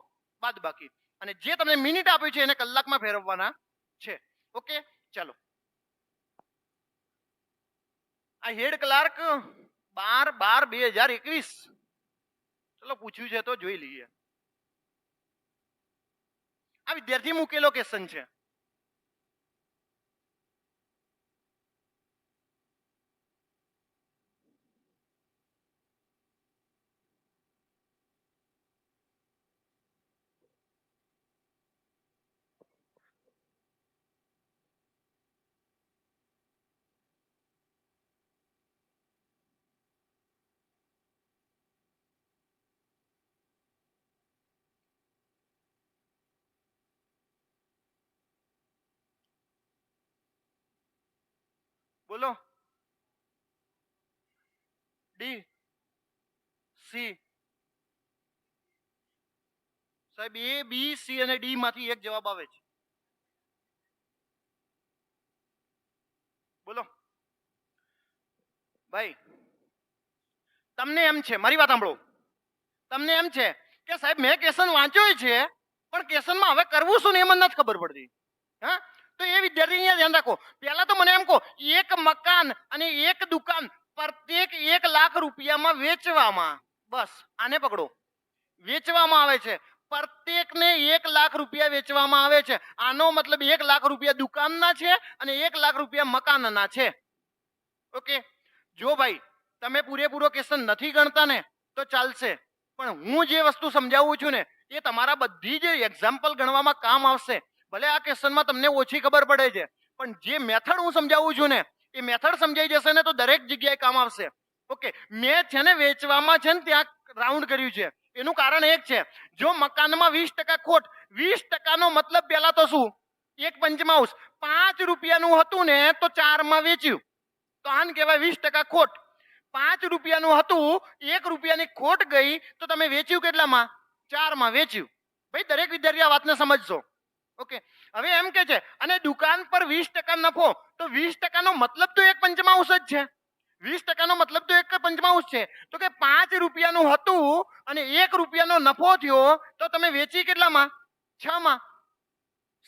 બાદ બાકી, અને જે તમને મિનિટ આપ્યું છે એને કલાકમાં ફેરવવાના છે. ઓકે, ચાલો. આ હેડ ક્લાર્ક 12/12/2021, ચલો પૂછ્યું છે તો જોઈ લઈએ. આ વિદ્યાર્થી મૂકેલો ક્વેશ્ચન છે. બોલો. D C. સાહેબ એ બી સી અને ડી માંથી એક જવાબ આવે છે. બોલો ભાઈ. તમને એમ છે, મારી વાત સાંભળો, તમને એમ છે કે સાહેબ મેં ક્વેશ્ચન વાંચ્યો છે પણ ક્વેશ્ચનમાં હવે કરવું શું ને એ મને નથી ખબર પડતી. હા, તો એ વિદ્યાર્થી અહીંયા ધ્યાન રાખો. પહેલા તો મને એમ કહો, એક મકાન અને એક દુકાન પ્રત્યેક 1 લાખ રૂપિયામાં વેચવામાં, બસ આને પકડો, વેચવામાં આવે છે. પ્રત્યેકને 1 લાખ રૂપિયા વેચવામાં આવે છે. આનો મતલબ 1 લાખ રૂપિયા દુકાનના છે અને 1 લાખ રૂપિયા મકાનના છે. ઓકે, જો ભાઈ તમે પૂરેપૂરો ક્વેશ્ચન નથી ગણતા ને તો ચાલશે, પણ હું જે વસ્તુ સમજાવું છું ને એ તમારા બધી જ એક્ઝામ્પલ ગણવામાં કામ આવશે. ભલે આ ક્વેશ્ચનમાં તમને ઓછી ખબર પડે છે, પણ જે મેથડ હું સમજાવું છું ને એ મેથડ સમજાઈ જશે ને તો દરેક જગ્યાએ કામ આવશે. ઓકે, મેં છે ને વેચવામાં છે ને ત્યાં રાઉન્ડ કર્યું છે. એનું કારણ એક છે, જો મકાનમાં 20% ખોટ, 20% મતલબ પહેલા તો શું? 1 પંચમાંશ. 5 રૂપિયાનું હતું ને તો 4 માં વેચ્યું, તો આને કહેવાય 20% ખોટ. 5 રૂપિયાનું હતું, 1 રૂપિયાની ખોટ ગઈ, તો તમે વેચ્યું કેટલામાં? 4 માં વેચ્યું. ભાઈ દરેક વિદ્યાર્થી આ વાતને સમજશો. ઓકે, હવે એમ કે છે અને દુકાન પર 20% નફો, તો 20% નો મતલબ તો 1 પંચમાંશ જ છે. 20% નો મતલબ તો 1 પંચમાંશ છે. તો કે 5 રૂપિયાનું હતું અને 1 રૂપિયાનો નફો થયો, તો તમે વેચી કેટલામાં? 6 માં.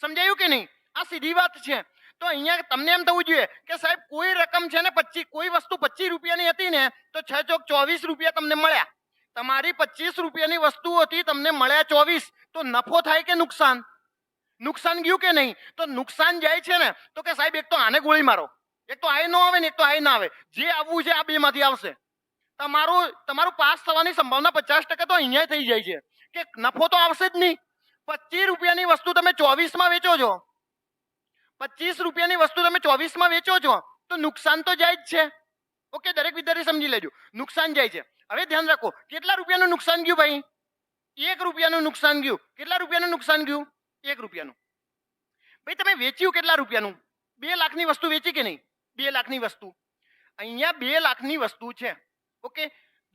સમજાયું કે નહીં? આ સીધી વાત છે. તો અહીંયા તમને એમ થવું જોઈએ કે સાહેબ કોઈ રકમ છે ને 25, કોઈ વસ્તુ 25 રૂપિયાની હતી ને તો 6 ચોક 24 રૂપિયા તમને મળ્યા. તમારી 25 રૂપિયાની વસ્તુ હતી, તમને મળ્યા 24, તો નફો થાય કે નુકસાન? નુકસાન ગયું કે નહીં? તો નુકસાન જાય છે ને તો કે સાહેબ એક તો આને ગોળી મારો, એક તો આ ન આવે ને એક તો આ ના આવે, જે આવવું છે આ બે માંથી આવશે. તમારું પાસ થવાની સંભાવના 50% તો અહીંયા થઈ જાય છે કે નફો તો આવશે જ નહીં. 25 રૂપિયાની વસ્તુ તમે 24 માં વેચો છો, 25 રૂપિયાની વસ્તુ તમે 24 માં વેચો છો, તો નુકસાન તો જાય જ છે. ઓકે, દરેક વિદ્યાર્થી સમજી લેજો, નુકસાન જાય છે. હવે ધ્યાન રાખો, કેટલા રૂપિયાનું નુકસાન ગયું ભાઈ? 1 રૂપિયાનું નુકસાન ગયું. કેટલા રૂપિયાનું નુકસાન ગયું? 1 રૂપિયાનું. ભાઈ તમે વેચ્યું કેટલા રૂપિયાનું? 2 લાખની વસ્તુ વેચી કે નહીં? 2 લાખની વસ્તુ. અહીંયા 2 લાખની વસ્તુ છે. ઓકે,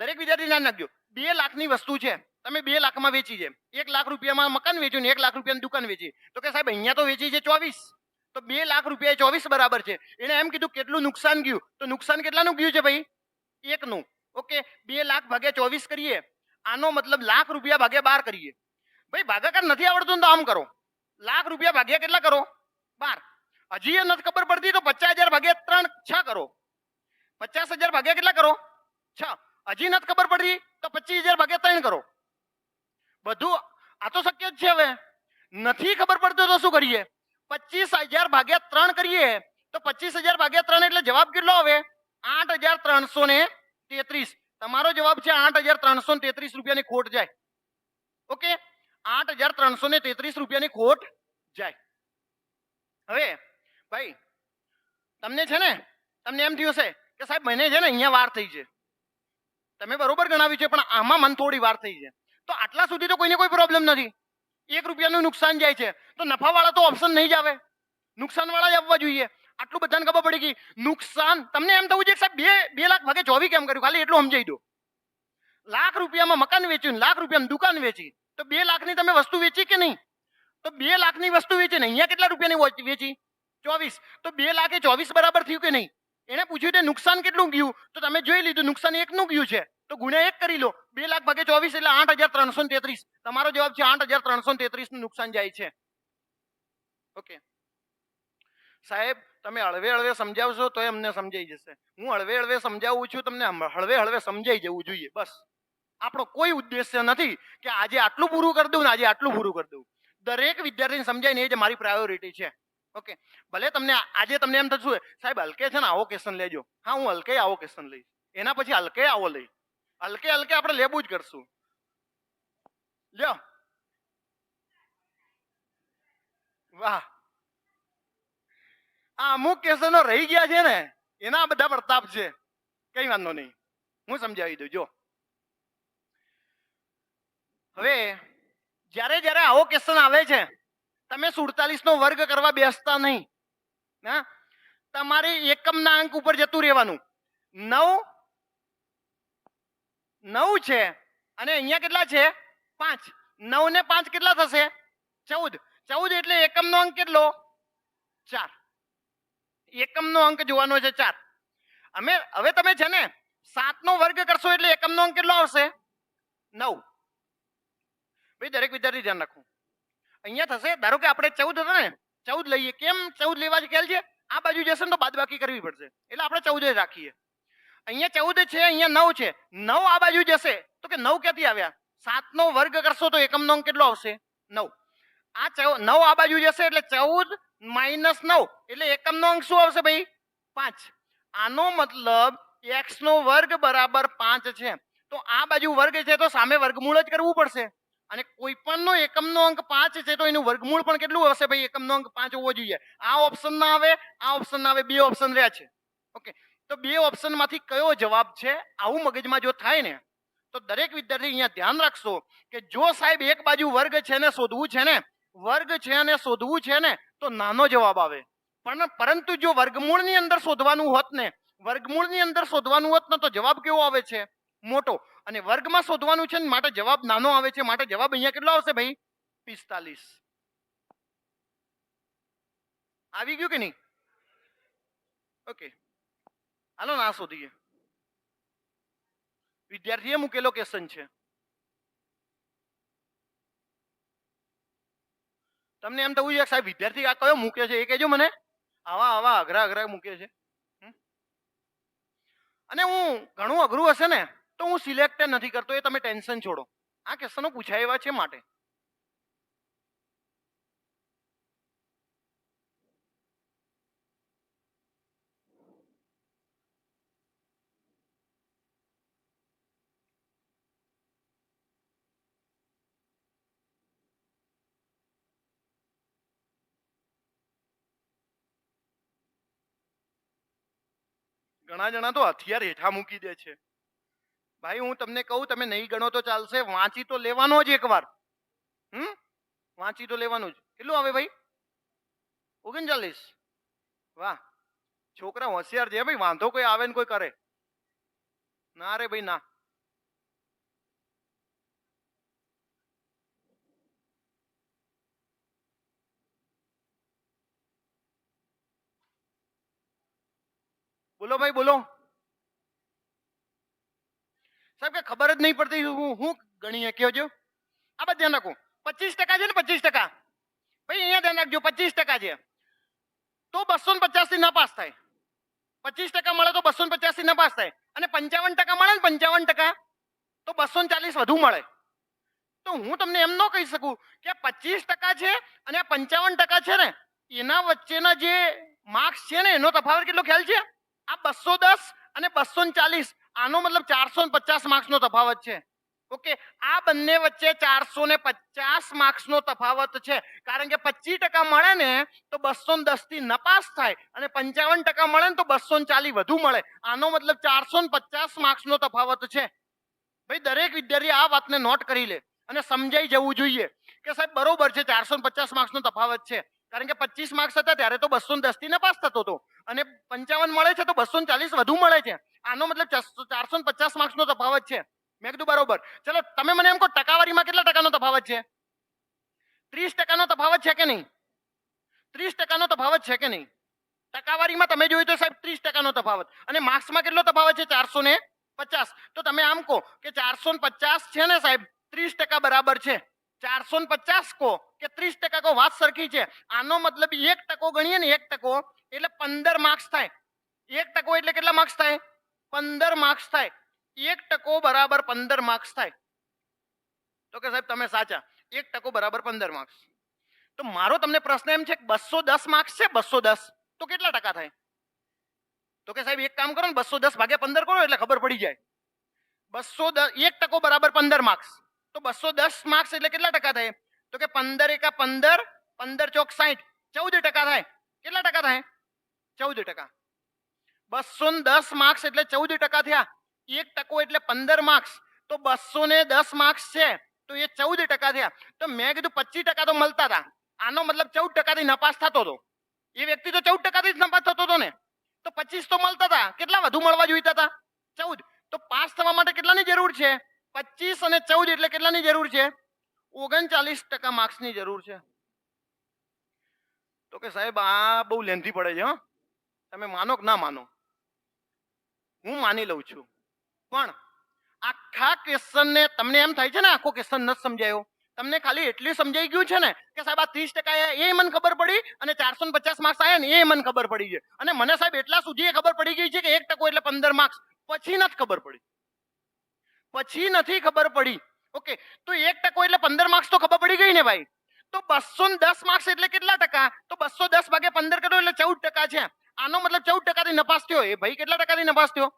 દરેક વિદ્યાર્થી ધ્યાન રાખજો. 2 લાખની વસ્તુ છે, તમે 2 લાખમાં વેચી છે. 1 લાખ રૂપિયામાં મકાન વેચ્યું ને 1 લાખ રૂપિયાની દુકાન વેચી, તો કે સાહેબ અહીંયા તો વેચી છે 24, તો 2 લાખ રૂપિયા 24 બરાબર છે. એને એમ કીધું કેટલું નુકસાન ગયું, તો નુકસાન કેટલાનું ગયું છે ભાઈ? 1 નું. ઓકે, 2 લાખ ભાગ્યા 24 કરીએ, આનો મતલબ લાખ રૂપિયા ભાગ્યા 12 કરીએ. ભાઈ ભાગાકાર નથી આવડતું તો આમ કરો, લાખ રૂપિયા ભાગ્યા કેટલા કરો? 12. હજી એ નથી ખબર પડતી તો 50,000 ભાગ્યા 3 6 કરો. 50,000 ભાગ્યા કેટલા કરો? 6. હજી નથી ખબર પડતી તો 25,000 ભાગ્યા 3 કરો. બધું આ તો શક્ય જ છે. હવે નથી ખબર પડતો તો શું કરીએ? 25,000 ભાગ્યા 3 કરીએ તો 25,000 ભાગ્યા 3 એટલે જવાબ કેટલો આવે? 8,333. તમારો જવાબ છે 8,333 રૂપિયાની ખોટ જાય. ઓકે, 8,333 રૂપિયાની ખોટ જાય. હવે ભાઈ તમને છે ને, તમને એમ થયું હશે કે સાહેબ મને છે ને અહીંયા વાર થઈ છે, તમે બરોબર ગણાવ્યું છે, પણ આમાં મને થોડી વાર થઈ છે. તો આટલા સુધી તો કોઈને કોઈ પ્રોબ્લેમ નથી. 1 રૂપિયાનું નુકસાન જાય છે તો નફાવાળા તો ઓપ્શન નહીં જ આવે, નુકસાનવાળા જ આવવા જોઈએ. આટલું બધાને ખબર પડી ગઈ. નુકસાન તમને એમ થવું છે કે સાહેબ 2 લાખ ભાગે 24 કેમ કર્યું? ખાલી એટલું સમજાઈ દો. લાખ રૂપિયામાં મકાન વેચ્યું, લાખ રૂપિયામાં દુકાન વેચી, તો 2 લાખની તમે વસ્તુ વેચી કે નહીં? તો 2 લાખની વસ્તુ વેચી ને અહીંયા કેટલા રૂપિયાની વેચી? 24. તો 2 લાખે 24 બરાબર થયું કે નહીં? એને પૂછ્યું તે નુકસાન કેટલું ગયું, તો તમે જોઈ લીધું નુકસાન 1 નું ગયું છે, તો ગુણ્યા 1 કરી લો. 2 લાખ ભાગે 24 એટલે 8,333. તમારો જવાબ છે 8,333 નું નુકસાન જાય છે. ઓકે સાહેબ, તમે હળવે હળવે સમજાવશો તો અમને સમજાઈ જશે. હું હળવે હળવે સમજાવું છું, તમને હળવે હળવે સમજાઈ જવું જોઈએ. બસ આપણો કોઈ ઉદ્દેશ્ય નથી કે આજે આટલું પૂરું કરી દઉં ને આજે આટલું પૂરું કરી દઉં. દરેક વિદ્યાર્થીને સમજાય ને એ જ મારી પ્રાયોરિટી છે. ઓકે, ભલે તમને આજે તમને એમ થતું સાહેબ હલકે છે ને આવો ક્વેશ્ચન લેજો. હા, હું હલકે આવો ક્વેશ્ચન લઈશ, એના પછી હલકે આવો લઈ, હલકે હલકે આપણે લેવું જ કરશું. લ્યો, વાહ, આ અમુક ક્વેશ્ચનો રહી ગયા છે ને એના બધા પ્રતાપ છે. કઈ વાંધો નહીં, હું સમજાવી દઉં. જો હવે જ્યારે જ્યારે આવો ક્વેશ્ચન આવે છે, તમે 47 નો વર્ગ કરવા બેસતા નહીં. ના, તમારી એકમના અંક ઉપર જતું રહેવાનું. 9 છે અને અહીંયા કેટલા છે? 5. 9 ને 5 કેટલા થશે? 14. 14 એટલે એકમનો અંક કેટલો? 4. એકમનો અંક જોવાનો છે 4. હવે તમે છે ને 7 નો વર્ગ કરશો એટલે એકમનો અંક કેટલો આવશે? 9. ભાઈ દરેક વિદ્યાર્થી ધ્યાન રાખો. અહીંયા થશે, ધારો કે આપણે 14 હતા ને, 14 લઈએ. કેમ 14 લેવા છે ખ્યાલ છે? આ બાજુ જશે ને તો બાદબાકી કરવી પડશે, એટલે આપણે 14 રાખીએ. અહીંયા 14 છે, અહીંયા 9 છે. 9 આ બાજુ જશે તો કે 9 ક્યાંથી આવ્યા? 7 નો વર્ગ કરશો તો એકમનો અંક કેટલો આવશે? 9. આ 9 આ બાજુ જશે એટલે 14 માઇનસ 9 એટલે એકમનો અંક શું આવશે ભાઈ? 5. આનો મતલબ x નો વર્ગ બરાબર 5 છે. તો આ બાજુ વર્ગ છે તો સામે વર્ગમૂળ જ કરવું પડશે. અને કોઈ પણ એકમનો અંક 5 છે તો એનું વર્ગમૂળ પણ કેટલું હશે ભાઈ? એકમનો અંક 5 હોવો જોઈએ. આ ઓપ્શન ના આવે, આ ઓપ્શન ના આવે, 2 ઓપ્શન રહ્યા છે. ઓકે, તો 2 ઓપ્શન માંથી કયો જવાબ છે? આવું મગજમાં જો થાય ને તો દરેક વિદ્યાર્થી અહીંયા ધ્યાન રાખશો કે જો સાહેબ એક બાજુ વર્ગ છે ને શોધવું છે ને, વર્ગ છે અને શોધવું છે ને, તો નાનો જવાબ આવે. પણ પરંતુ જો વર્ગમૂળની અંદર શોધવાનું હોત ને, વર્ગમૂળની અંદર શોધવાનું હોત ને, તો જવાબ કેવો આવે છે? મોટો. અને વર્ગમાં શોધવાનું છે ને માટે જવાબ નાનો આવે છે. માટે જવાબ અહીંયા કેટલો આવશે ભાઈ? 45. આવી ગયું કે નહીં? ઓકે, હાલો ના શોધીએ. વિદ્યાર્થીએ મૂકેલો ક્વેશ્ચન છે. તમને એમ થવું છે સાહેબ વિદ્યાર્થી આ કયો મૂકે છે એ કહેજો મને. આવા આવા અઘરા અઘરા મૂકે છે. અને હું ઘણું અઘરું હશે ને તો હું સિલેક્ટ નથી કરતો, એ તમે ટેન્શન છોડો. આ ક્વેશ્ચનો પૂછાય એવા છે માટે. ઘણા જણા તો હથિયાર હેઠા મૂકી દે છે. ભાઈ હું તમને કહું, તમે નહીં ગણો તો ચાલશે, વાંચી તો લેવાનો જ એકવાર. વાંચી તો લેવાનું જ. કેટલું આવે ભાઈ? 39. વાહ, છોકરા હોશિયાર છે ભાઈ, વાંધો કોઈ આવે ને કોઈ કરે ના રે ભાઈ ના. બોલો ભાઈ બોલો. સાહેબ કે ખબર જ નહીં પડતી હું ગણીએ કયો છો. આ બધું ધ્યાન રાખો. 25% છે ને 25%. ભાઈ અહીંયા ધ્યાન રાખજો 25% છે તો 250 થી ના પાસ થાય. 25% મળે તો 250 થી ના પાસ થાય. અને 55% મળે ને 55% તો 240 વધુ મળે. તો હું તમને એમ ન કહી શકું કે 25% છે અને આ 55% છે ને એના વચ્ચેના જે માર્ક્સ છે ને એનો તફાવત કેટલો ખ્યાલ છે? આ 210 અને 240, આનો મતલબ 450 માર્ક્સનો તફાવત છે. ઓકે, આ બંને વચ્ચે 450 માર્ક્સનો તફાવત છે. કારણ કે 25% મળે ને તો 210 થી નપાસ થાય અને 55% મળે ને તો 240 વધુ મળે. આનો મતલબ 450 માર્ક્સનો તફાવત છે. ભાઈ દરેક વિદ્યાર્થી આ વાતને નોટ કરી લે અને સમજાઈ જવું જોઈએ કે સાહેબ બરોબર છે 450 માર્ક્સનો તફાવત છે. કારણ કે 25 માર્ક્સ હતા ત્યારે તો 210 થી નપાસ થતો હતો અને 55 મળે છે તો 240 વધુ મળે છે. આનો મતલબ 450 માર્ક્સનો તફાવત છે. મેં કીધું બરોબર. ચલો તમે મને એમ કહો ટકાવારીમાં કેટલા ટકાનો તફાવત છે? 30%નો તફાવત છે કે નહીં? 30%નો તફાવત છે કે નહીં? ટકાવારીમાં તમે જોયું તો સાહેબ 30%નો તફાવત અને માર્ક્સમાં કેટલો તફાવત છે? 450. તો તમે આમ કહો કે 450 છે ને સાહેબ 30% બરાબર છે. 450 કહો કે 30% કહો, વાત સરખી છે. આનો મતલબ 1% ગણીએ ને 1% એટલે 15 માર્ક્સ થાય. 1% એટલે કેટલા માર્ક્સ થાય? 15 માર્ક્સ થાય. 1% બરાબર 15 માર્ક્સ થાય. તો કે સાહેબ તમે સાચા, 1% બરાબર 15 માર્ક્સ. તો મારો તમને પ્રશ્ન એમ છે કે 210 માર્ક્સ છે, 210 તો કેટલા ટકા થાય? તો કે સાહેબ એક કામ કરો ને 210 ભાગ્યા 15 કરો એટલે ખબર પડી જાય. 210 1% બરાબર 15 માર્ક્સ. તો 210 માર્ક્સ એટલે કેટલા ટકા થાય? તો કે 15 એકા 15, 15 ચોક 60, 14% થાય. કેટલા ટકા થાય? 14%. 210 માર્ક્સ એટલે 14% થયા. 1% એટલે 15 માર્ક્સ. તો 210 માર્ક્સ છે તો એ 14% થયા. તો મેં કીધું 25% તો મળતા હતા. આનો મતલબ 14% થી નપાસ થતો હતો. એ વ્યક્તિ તો 14% થી જ નપાસ થતો હતો ને. તો 25 તો મળતા હતા. કેટલા વધુ મળવા જોઈતા હતા? 14. તો પાસ થવા માટે કેટલાની જરૂર છે? 25 અને 14 એટલે કેટલાની જરૂર છે? 39% માર્ક્સની જરૂર છે. તો કે સાહેબ આ બહુ લેન્થી પડે છે. તમે માનો કે ના માનો, હું માની લઉં છું. પણ આખા ક્વેશ્ચનને તમને એમ થાય છે ને આખો ક્વેશ્ચન નથી સમજાયો. તમને ખાલી એટલું સમજાઈ ગયું છે ને કે સાહેબ આ 30% એ મને ખબર પડી અને 450 માર્ક્સ આવ્યા ને એ મને ખબર પડી છે. અને મને સાહેબ એટલા સુધી ખબર પડી ગઈ છે કે 1% એટલે 15 માર્ક્સ. પછી નથી ખબર પડી. પછી નથી ખબર પડી. ઓકે, તો 1% એટલે 15 માર્ક્સ તો ખબર પડી ગઈ ને ભાઈ. તો 210 માર્ક્સ એટલે કેટલા ટકા? તો 210 ભાગ્યા 15 કરો એટલે 14% છે. આનો મતલબ 14% થી નપાસ થયો. એ ભાઈ કેટલા ટકાથી નપાસ થયો?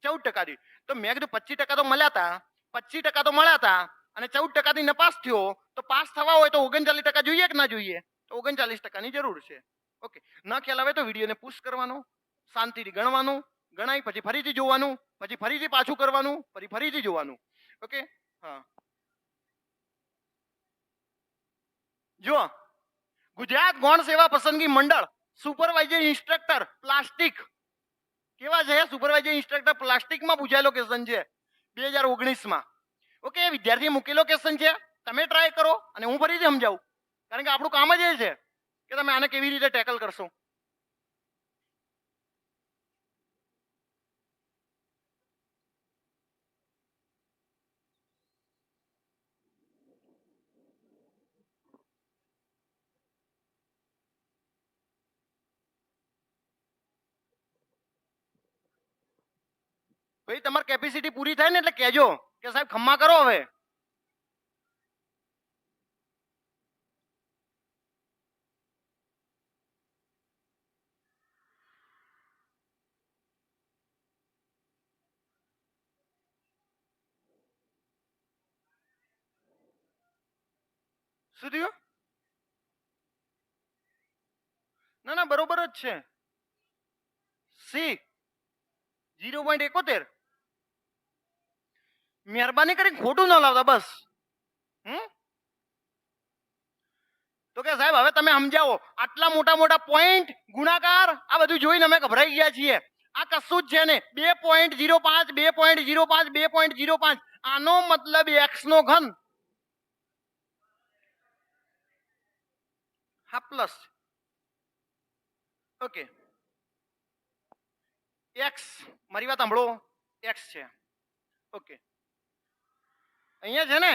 14% થી. તો મેં કીધું 25% તો મળ્યા હતા, 25% તો મળ્યા હતા અને 14% થી નપાસ થયો. તો પાસ થવા હોય તો 39% જોઈએ કે ના જોઈએ? તો 39%ની જરૂર છે. ઓકે, ના ખ્યાલ આવે તો વિડીયોને પુશ કરવાનો, શાંતિથી ગણવાનું, ગણાય પછી ફરીથી જોવાનું, પછી ફરીથી પાછું કરવાનું, પછી ફરીથી જોવાનું. ઓકે, હા. જો ગુજરાત ગૌણ સેવા પસંદગી મંડળ સુપરવાઇઝર ઇન્સ્ટ્રક્ટર પ્લાસ્ટિક કેવા છે? સુપરવાઇઝર ઇન્સ્ટ્રક્ટર પ્લાસ્ટિકમાં પૂછાયેલો ક્વેશ્ચન છે 2019માં. ઓકે, વિદ્યાર્થી મૂકેલો ક્વેશ્ચન છે. તમે ટ્રાય કરો અને હું ફરીથી સમજાવું. કારણ કે આપણું કામ જ એ છે કે તમે આને કેવી રીતે ટેકલ કરશો. ભાઈ તમારી કેપેસિટી પૂરી થાય ને એટલે કહેજો કે સાહેબ ખમ્મા કરો હવે. શું થયું? ના ના બરોબર જ છે. સી 0.71. મહેરબાની કરીને ખોટું ન લાવતા બસ. તો કે સાહેબ હવે તમે સમજાવો, આટલા મોટા મોટા પોઈન્ટ ગુણાકાર આ બધું જોઈને અમે ગભરાઈ ગયા છીએ. આ કશું જ છે ને 2.05 2.05 2.05 આનો મતલબ x નો ઘન. હા પ્લસ. ઓકે x મારી વાત સાંભળો, x છે. ઓકે અહીંયા છે ને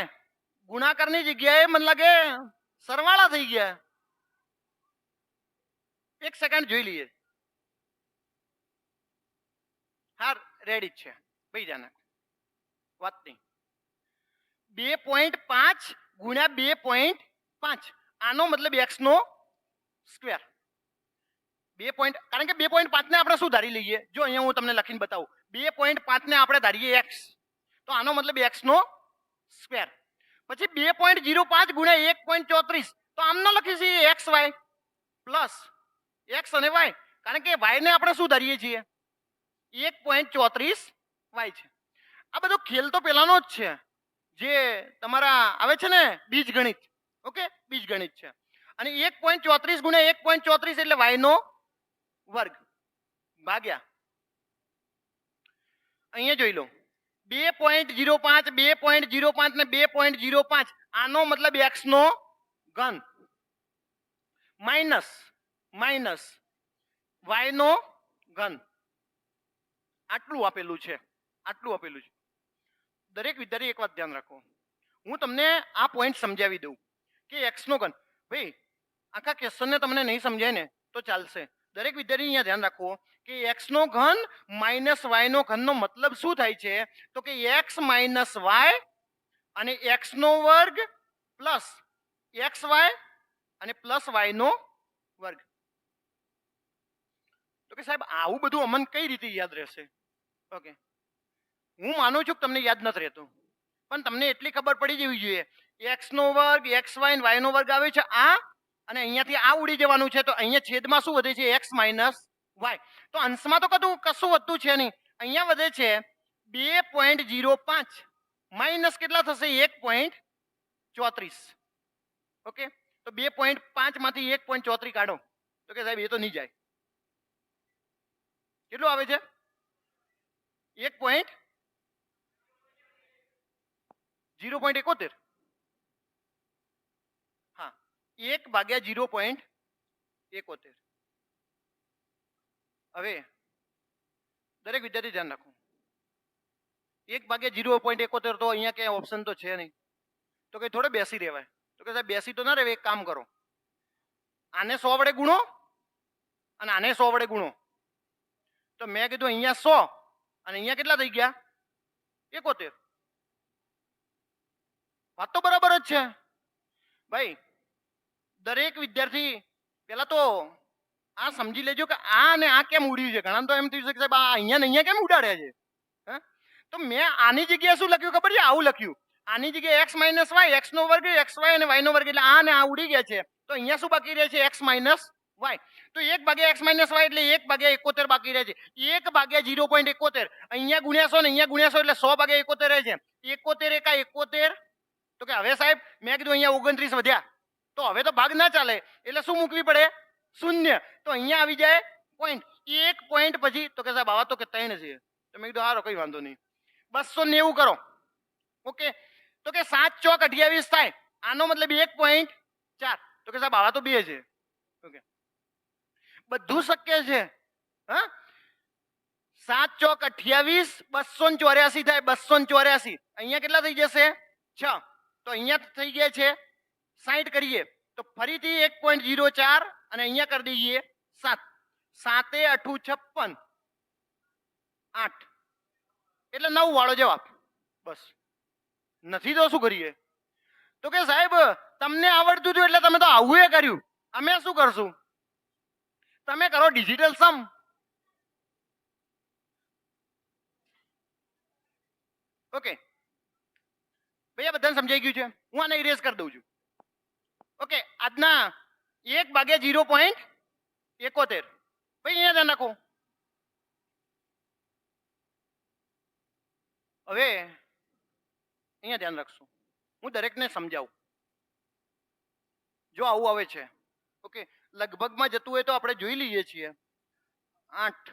ગુણાકારની જગ્યાએ મને લાગે સરવાળા થઈ ગયા. એક સેકન્ડ જોઈ લઈએ. હા રેડી જ છે ભાઈ, જાને વાત નહીં. 2.5 ગુણ્યા 2.5 આનો મતલબ x નો સ્ક્વેર. 2. કારણ કે 2.5 ને આપણે શું ધારી લઈએ, જો અહીંયા હું તમને લખીને બતાવું. 2.5 ને આપણે ધારીએ x, તો આનો મતલબ x નો સ્ક્વેર. પછી 2.05 ગુણ્યા 1.34 તો આમનો લખીએ xy પ્લસ x અને y, કારણ કે y ને આપણે શું ધારીએ છીએ 1.34 y છે. આ બધો ખેલ તો પેલાનો જ છે, જે તમારા આવે છે ને બીજગણિત. ઓકે બીજગણિત છે. અને 1.34 ગુણ્યા 1.34 એટલે y નો વર્ગ ભાગ્યા અહીંયા જોઈ લો 2.05 2.05 ને 2.05 આનો મતલબ x નો ઘન માઇનસ માઇનસ y નો ઘન. આટલું આપેલું છે, આટલું આપેલું છે. દરેક વિદ્યાર્થી એક વાત ધ્યાન રાખો, હું તમને આ પોઈન્ટ સમજાવી દઉં કે x નો ઘન. ભાઈ આખા ક્વેશ્ચનને તમને નહીં સમજાય ને તો ચાલશે. દરેક વિદ્યાર્થી અહીંયા ધ્યાન રાખો કે x નો ઘન માઇનસ y નો ઘનનો મતલબ શું થાય છે, તો કે x માઇનસ y અને x નો વર્ગ પ્લસ xy અને પ્લસ y નો વર્ગ. તો કે સાહેબ આવું બધું અમને કઈ રીતે યાદ રહેશે? ઓકે હું માનું છું કે તમને યાદ નથી રહેતું, પણ તમને એટલી ખબર પડી જવી જોઈએ x નો વર્ગ xy અને y નો વર્ગ આવે છે આ, અને અહીંયાથી આ ઉડી જવાનું છે, તો અહીંયા છેદમાં શું વધે છે x માઇનસ y. તો અંશમાં તો કશું વધતું છે નહીં, અહીંયા વધે છે 2.05 માઇનસ કેટલા થશે 1.34. ઓકે તો 2.5 માંથી 1.34 કાઢો તો કે સાહેબ એ તો નહીં જાય. કેટલું આવે છે 0.71. હા 1 ભાગ્યા 0.71. હવે દરેક વિદ્યાર્થી ધ્યાન રાખો, 1 ભાગ્યા 0.71 તો અહીંયા ક્યાંય ઓપ્શન તો છે નહીં, તો કઈ થોડે બેસી રહેવાય. તો કે સાહેબ બેસી તો ના રહેવાય, એક કામ કરો આને 100 વડે ગુણો અને આને 100 વડે ગુણો. તો મેં કીધું અહીંયા 100 અને અહીંયા કેટલા થઈ ગયા 71. વાત તો બરાબર જ છે ભાઈ. દરેક વિદ્યાર્થી પેલા તો આ સમજી લેજો કે આ ને આ કેમ ઉડ્યું છે. ઘણા તો એમ થયું છે કે સાહેબ આ અહીંયા ને અહીંયા કેમ ઉડાડ્યા છે. તો મેં આની જગ્યાએ શું લખ્યું ખબર છે, આવું લખ્યું. આની જગ્યાએ x માઇનસ વાય, x નો વર્ગ xy અને y નો વર્ગ, એટલે આ ને આ ઉડી ગયા છે. તો અહીંયા શું બાકી રહે છે x માઇનસ વાય. તો 1 ભાગ્યા x માઇનસ વાય એટલે 1 ભાગ્યા 71 બાકી રહે છે. 1 ભાગ્યા 0.71 અહીંયા ગુણ્યા 100 ને અહીંયા ગુણ્યા 100 એટલે 100 ભાગ્યા 71 રહે છે. 71 એકા 71. તો કે હવે સાહેબ મેં કીધું અહીંયા 29 વધ્યા, તો હવે તો ભાગ ના ચાલે એટલે શું મૂકવી પડે શૂન્ય. તો અહીંયા આવી જાય પોઈન્ટ, 1 પોઈન્ટ પછી તો કે સાહેબ આવા તો કે 3 છે. તો મેં કીધું હારો કઈ વાંધો નહીં 290 કરો. ઓકે તો કે 7 ચોક 28 થાય, આનો મતલબ 1.4. તો કે સાહેબ આવા તો 2 છે. ઓકે બધું શક્ય છે. હા 7 ચોક 28 284 થાય, 284 અહીંયા કેટલા થઈ જશે 6. તો અહીંયા થઈ ગયા છે 60. કરીએ તો ફરીથી 1.04 અને અહીંયા કરી દઈએ 7. 7 8 56 8 એટલે 9 વાળો જવાબ. બસ નથી તો શું કરીએ? તો કે સાહેબ તમને આવડતું હતું એટલે તમે તો આવું એ કર્યું, અમે શું કરશું? તમે કરો ડિજિટલ સમ. ઓકે ભૈયા બધાને સમજાઈ ગયું છે? હું આને ઇરેઝ કરી દઉં છું. ઓકે આજના 1 ભાગ્યા 0.71 ભાઈ અહીંયા ધ્યાન રાખો. હવે અહીંયા ધ્યાન રાખશું, હું દરેકને સમજાવું. જો આવું આવે છે. ઓકે, લગભગમાં જતું હોય તો આપણે જોઈ લઈએ છીએ. 8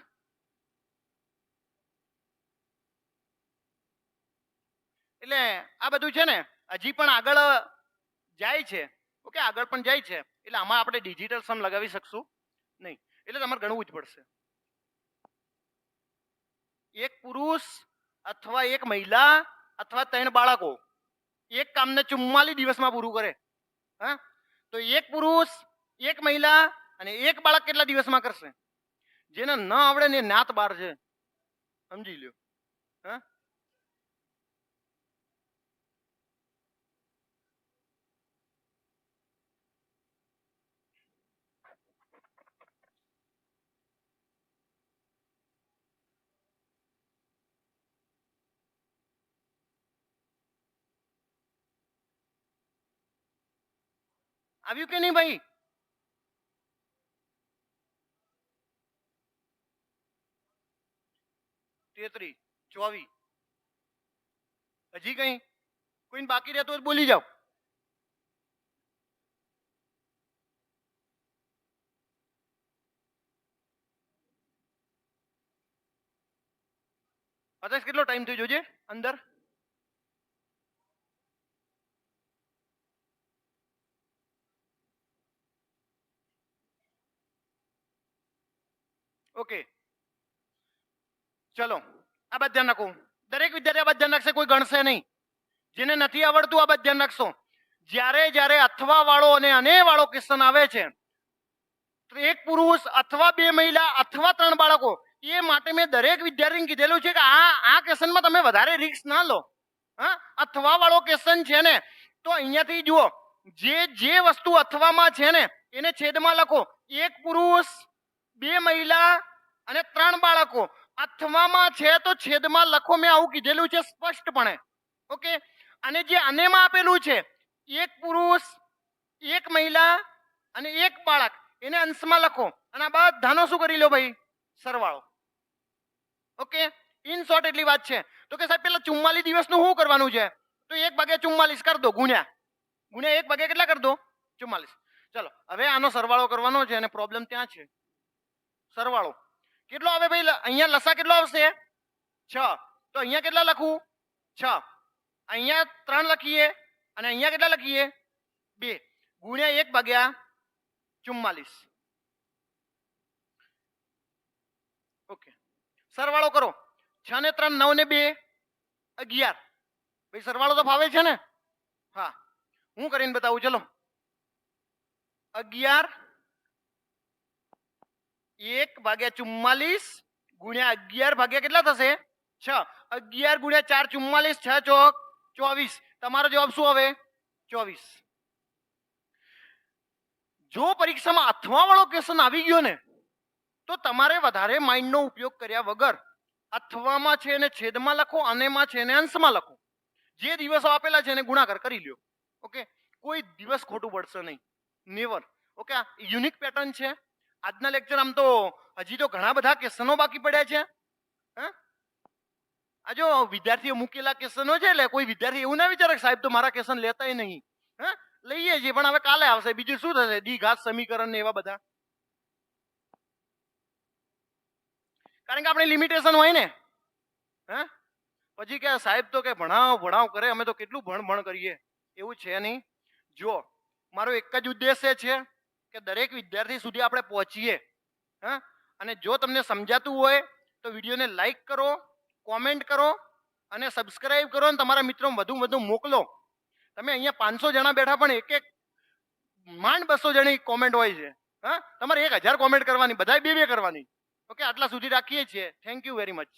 એટલે આ બધું છે ને હજી પણ આગળ જાય છે. ઓકે, આગળ પણ જાય છે. એટલે આમાં આપણે ડિજિટલ સમ લગાવી શકશું નહીં. એટલે તમારે ગણવું જ પડશે. એક પુરુષ અથવા એક મહિલા અથવા 3 બાળકો એક કામને 44 દિવસમાં પૂરું કરે. હા, તો એક પુરુષ, એક મહિલા અને એક બાળક કેટલા દિવસમાં કરશે? જેને ન આવડે ને નાત બાર છે, સમજી લ્યો. હા, આવ્યું કે નહીં ભાઈ? 33, 24. હજી કઈ કોઈને બાકી રહેતો હોય તો બોલી જાઓ. અત્યારે કેટલો ટાઈમ થયો જોજે અંદર. ઓકે, ચલો આ બાદ ધ્યાન રાખો. દરેક વિદ્યાર્થી આ બાદ ધ્યાન રાખશે, કોઈ ગણશે નહીં. જેને નથી આવડતું આ બાદ ધ્યાન રાખશો. જ્યારે જ્યારે અથવા વાળો અને વાળો ક્વેશ્ચન આવે છે, તો એક પુરુષ અથવા 2 મહિલા અથવા 3 બાળકો, એ માટે મેં દરેક વિદ્યાર્થીને કીધેલું છે કે આ ક્વેશ્ચનમાં તમે વધારે રિસ્ક ના લો. હા, અથવા વાળો ક્વેશ્ચન છે ને, તો અહીંયાથી જુઓ, જે વસ્તુ અથવામાં છે ને એને છેદમાં લખો. એક પુરુષ, 2 મહિલા અને 3 બાળકો અથવામાં છે તો છેદમાં લખો. મેં આવું કીધેલું છે સ્પષ્ટપણે. ઓકે, અને જે આનેમાં આપેલું છે, એક પુરુષ, એક મહિલા અને એક બાળક, એને અંશમાં લખો. અને આ બધાનો શું કરી લો ભાઈ? સરવાળો. ઓકે, ઇન શોર્ટ એટલી વાત છે. તો કે સાહેબ પેલા 44 દિવસનું શું કરવાનું છે? તો 1/44 કરી દો. ગુણ્યા 1 કેટલા કરી દો? 44. ચલો હવે આનો સરવાળો કરવાનો છે અને પ્રોબ્લેમ ત્યાં છે. સરવાળો કેટલો આવે ભાઈ? અહીંયા લસા કેટલો આવશે? 6. તો અહીંયા કેટલા લખું? 6. અહીંયા 3 લખીએ અને અહીંયા કેટલા લખીએ? 2. ગુણ્યા 1/44. ઓકે, સરવાળો કરો. 6 ને 3 9 ને 2 11. ભાઈ સરવાળો તો ફાવે છે ને? હા, હું કરીને બતાવું. ચલો 11 1/44 ગુણ્યા 11 કેટલા થશે? 6. 11 ગુણ્યા 4 44. 6 ચોક 24. તમારો જવાબ શું આવે? 24. જો પરીક્ષામાં અથવા વાળો ક્વેશ્ચન આવી ગયો ને, તો તમારે વધારે માઇન્ડનો ઉપયોગ કર્યા વગર અથવામાં છે એને છેદમાં લખો, અનેમાં છે એને અંશમાં લખો. જે દિવસો આપેલા છે એને ગુણાકાર કરી લ્યો. ઓકે, કોઈ દિવસ ખોટું પડશે નહીં, નેવર. ઓકે, આ યુનિક પેટર્ન છે આજના લેક્ચર. આમ તો હજી તો ઘણા બધા ક્વેશ્ચનો બાકી પડ્યા છે. હા, આ જો વિદ્યાર્થીઓ મૂકેલા ક્વેશ્ચનો છે, એટલે કોઈ વિદ્યાર્થી એવું ના વિચારે સાહેબ તો મારા ક્વેશ્ચન લેતાય નહીં. હા, લઈએ છીએ પણ હવે કાલે આવશે. બીજું શું થશે? દ્વિઘાત સમીકરણ ને એવા બધા. કારણ કે આપણે લિમિટેશન હોય ને. હા, પછી કે સાહેબ તો કે ભણાવ કરે, અમે તો કેટલું ભણ કરીએ. એવું છે નહીં. જો મારો એક જ ઉદ્દેશ્ય છે કે દરેક વિદ્યાર્થી સુધી આપણે પહોંચીએ. હા, અને જો તમને સમજાતું હોય તો વિડીયોને લાઈક કરો, કોમેન્ટ કરો અને સબસ્ક્રાઇબ કરો અને તમારા મિત્રો વધુ મોકલો. તમે અહીંયા 500 જણા બેઠા પણ એક માંડ 200 જણી કોમેન્ટ હોય છે. હા, તમારે 1000 કોમેન્ટ કરવાની, બધાય 2 કરવાની. ઓકે, આટલા સુધી રાખીએ છીએ. Thank you very much.